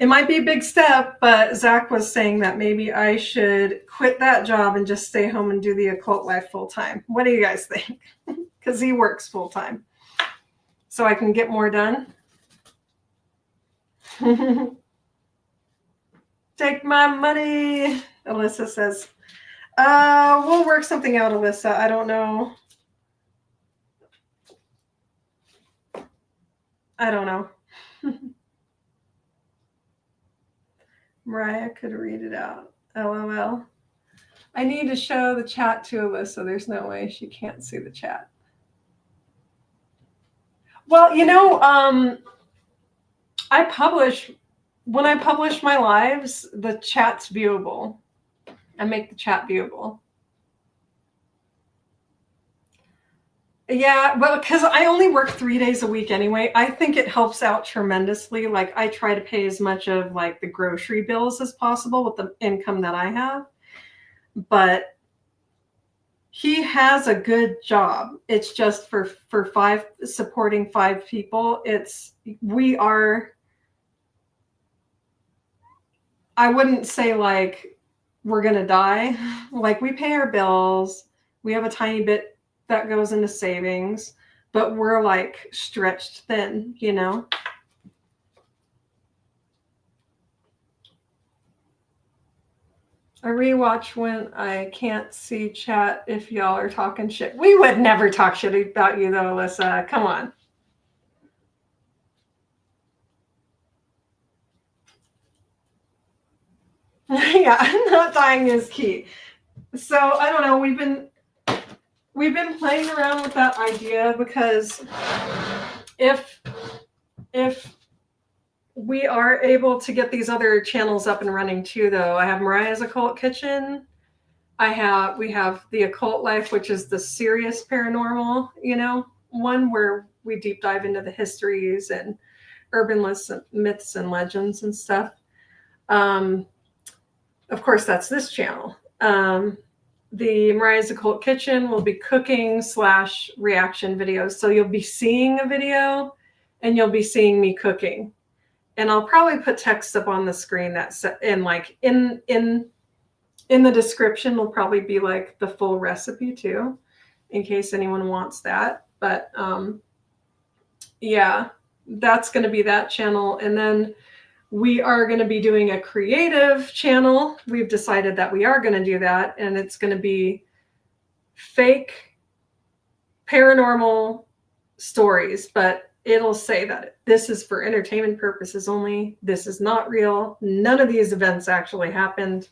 it might be a big step, but Zach was saying that maybe I should quit that job and just stay home and do the occult life full time. What do you guys think? Because he works full time. So I can get more done. Take my money, Alyssa says. We'll work something out, Alyssa. I don't know. I don't know. Mariah could read it out. LOL. I need to show the chat to Alyssa. There's no way she can't see the chat. Well, when I publish my lives, the chat's viewable. I make the chat viewable. Yeah, well, because I only work 3 days a week anyway, I think it helps out tremendously. Like, I try to pay as much of like the grocery bills as possible with the income that I have. But he has a good job. It's just for supporting 5 people. I wouldn't say like we're going to die. Like, we pay our bills. We have a tiny bit that goes into savings, but we're like stretched thin, I rewatch when I can't see chat if y'all are talking shit. We would never talk shit about you though, Alyssa. Come on. Yeah, not dying is key. So I don't know. We've been playing around with that idea because if we are able to get these other channels up and running too, though. I have Mariah's Occult Kitchen. We have the Occult Life, which is the serious paranormal, one where we deep dive into the histories and urban myths and legends and stuff. Of course, that's this channel. The Mariah's Occult Kitchen will be cooking / reaction videos. So you'll be seeing a video and you'll be seeing me cooking. And I'll probably put text up on the screen that's in the description will probably be like the full recipe too, in case anyone wants that. But yeah, that's going to be that channel. And then we are going to be doing a creative channel. We've decided that we are going to do that. And it's going to be fake paranormal stories, but it'll say that this is for entertainment purposes only. This is not real. None of these events actually happened.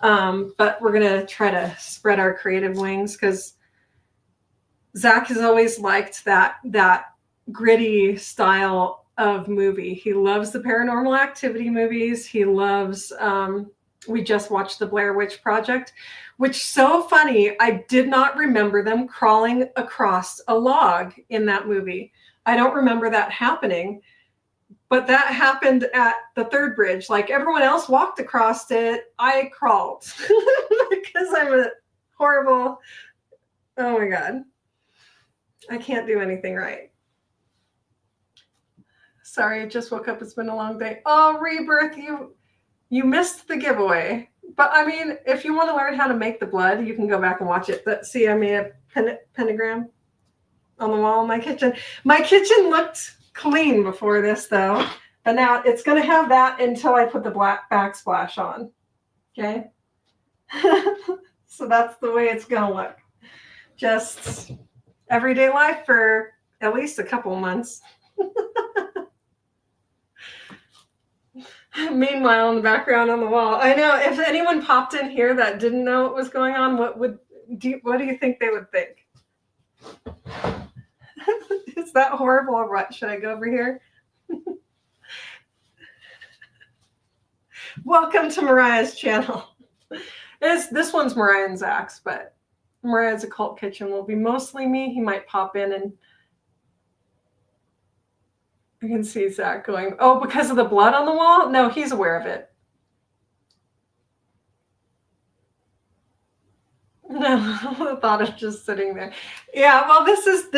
But we're going to try to spread our creative wings because Zach has always liked that gritty style of movie. He loves the Paranormal Activity movies. He loves, we just watched the Blair Witch Project, which so funny. I did not remember them crawling across a log in that movie. I don't remember that happening, but that happened at the third bridge. Like, everyone else walked across it. I crawled because I'm a horrible, oh my God. I can't do anything right. Sorry, I just woke up. It's been a long day. Oh, Rebirth, you missed the giveaway. But I mean, if you want to learn how to make the blood, you can go back and watch it. But see, I made a pentagram on the wall in my kitchen. My kitchen looked clean before this, though. But now it's going to have that until I put the black backsplash on. Okay? So that's the way it's going to look. Just everyday life for at least a couple months. Meanwhile, in the background on the wall, I know if anyone popped in here that didn't know what was going on, what do you think they would think? Is that horrible or what? Should I go over here? Welcome to Mariah's channel. This one's Mariah and Zach's, but Mariah's Occult Kitchen will be mostly me. He might pop in and I can see Zach going, oh, because of the blood on the wall? No, he's aware of it. No, I thought of just sitting there. Yeah, well, this is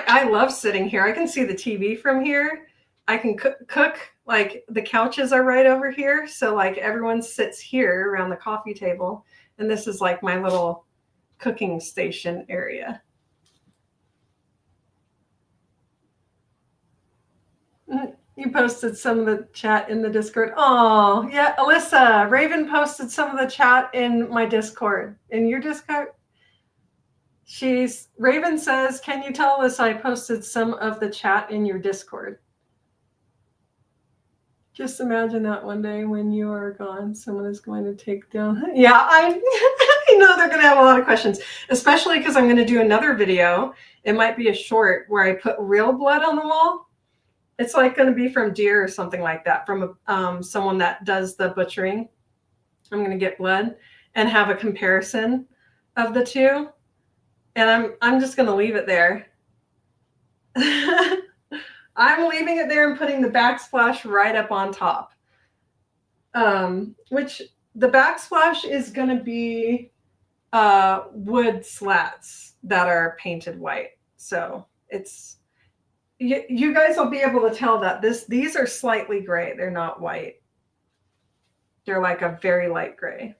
I love sitting here. I can see the TV from here. I can cook, like the couches are right over here. So like everyone sits here around the coffee table. And this is like my little cooking station area. You posted some of the chat in the Discord. Oh, yeah, Alyssa, Raven posted some of the chat in my Discord. In your Discord? Raven says, can you tell Alyssa I posted some of the chat in your Discord? Just imagine that one day when you are gone, someone is going to take down. Yeah, I know they're going to have a lot of questions, especially because I'm going to do another video. It might be a short where I put real blood on the wall. It's like going to be from deer or something like that, from someone that does the butchering. I'm going to get blood and have a comparison of the two. And I'm just going to leave it there. I'm leaving it there and putting the backsplash right up on top. Which the backsplash is going to be wood slats that are painted white. So it's, you guys will be able to tell that these are slightly gray. They're not white. They're like a very light gray.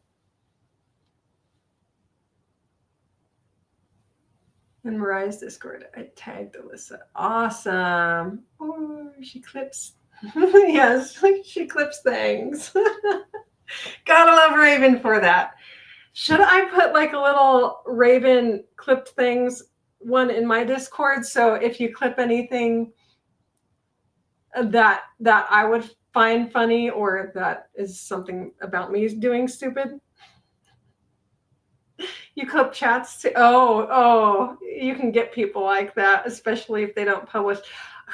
In Mariah's Discord, I tagged Alyssa. Awesome. Oh, she clips. Yes, she clips things. Gotta love Raven for that. Should I put like a little Raven clipped things one in my Discord? So if you clip anything that I would find funny or that is something about me doing stupid, you clip chats too. Oh, you can get people like that, especially if they don't publish.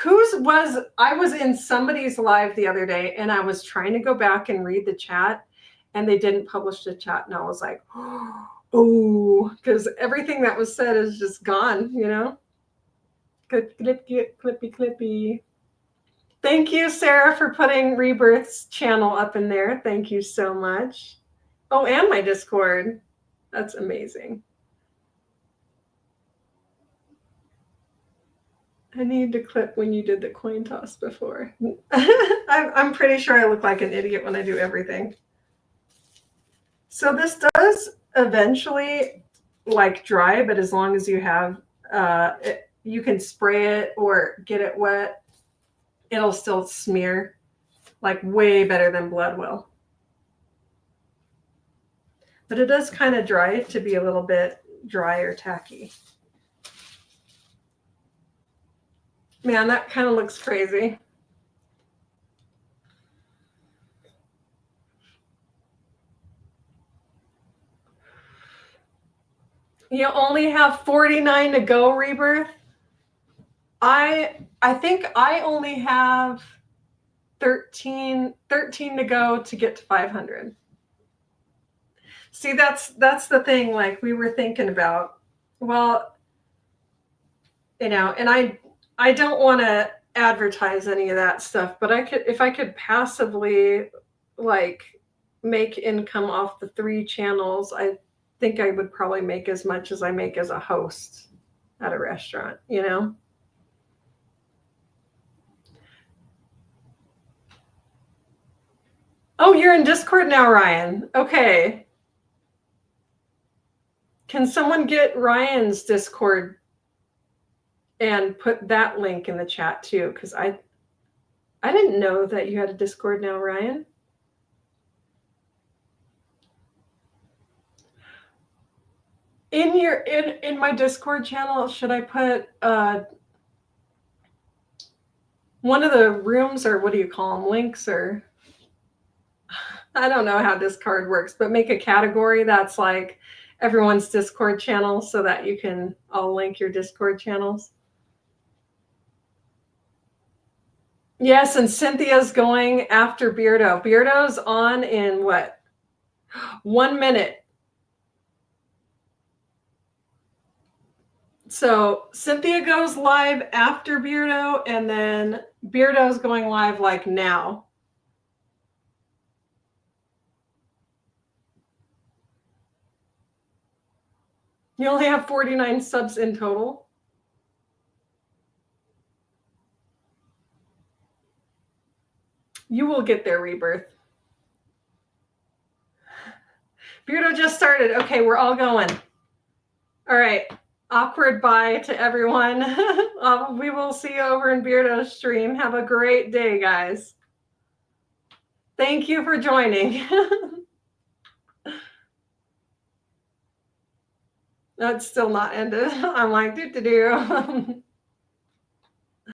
I was in somebody's live the other day and I was trying to go back and read the chat and they didn't publish the chat. And I was like, oh, because everything that was said is just gone, you know? Clippy. Thank you, Sarah, for putting Rebirth's channel up in there. Thank you so much. Oh, and my Discord. That's amazing. I need to clip when you did the coin toss before. I'm pretty sure I look like an idiot when I do everything. So this does eventually like dry, but as long as you have, you can spray it or get it wet, it'll still smear like way better than blood will. But it does kind of dry it to be a little bit dry or tacky. Man, that kind of looks crazy. You only have 49 to go, Rebirth. I think I only have 13 to go to get to 500. See, that's the thing, like we were thinking about. Well, you know, and I don't want to advertise any of that stuff, but if I could passively like make income off the 3 channels, I think I would probably make as much as I make as a host at a restaurant, you know? Oh, you're in Discord now, Ryan. Okay. Can someone get Ryan's Discord and put that link in the chat too? Because I didn't know that you had a Discord now, Ryan. In my Discord channel, should I put one of the rooms, or what do you call them, links, or I don't know how Discord works, but make a category that's like everyone's Discord channel so that you can all link your Discord channels. Yes, and Cynthia's going after Beardo. Beardo's on in what? 1 minute. So Cynthia goes live after Beardo, and then Beardo's going live like now. You only have 49 subs in total. You will get there, Rebirth. Beardo just started. Okay, we're all going. All right. awkward bye to everyone. We will see you over in Beardo's stream. Have a great day, guys. Thank you for joining. That's still not ended. I'm like, do.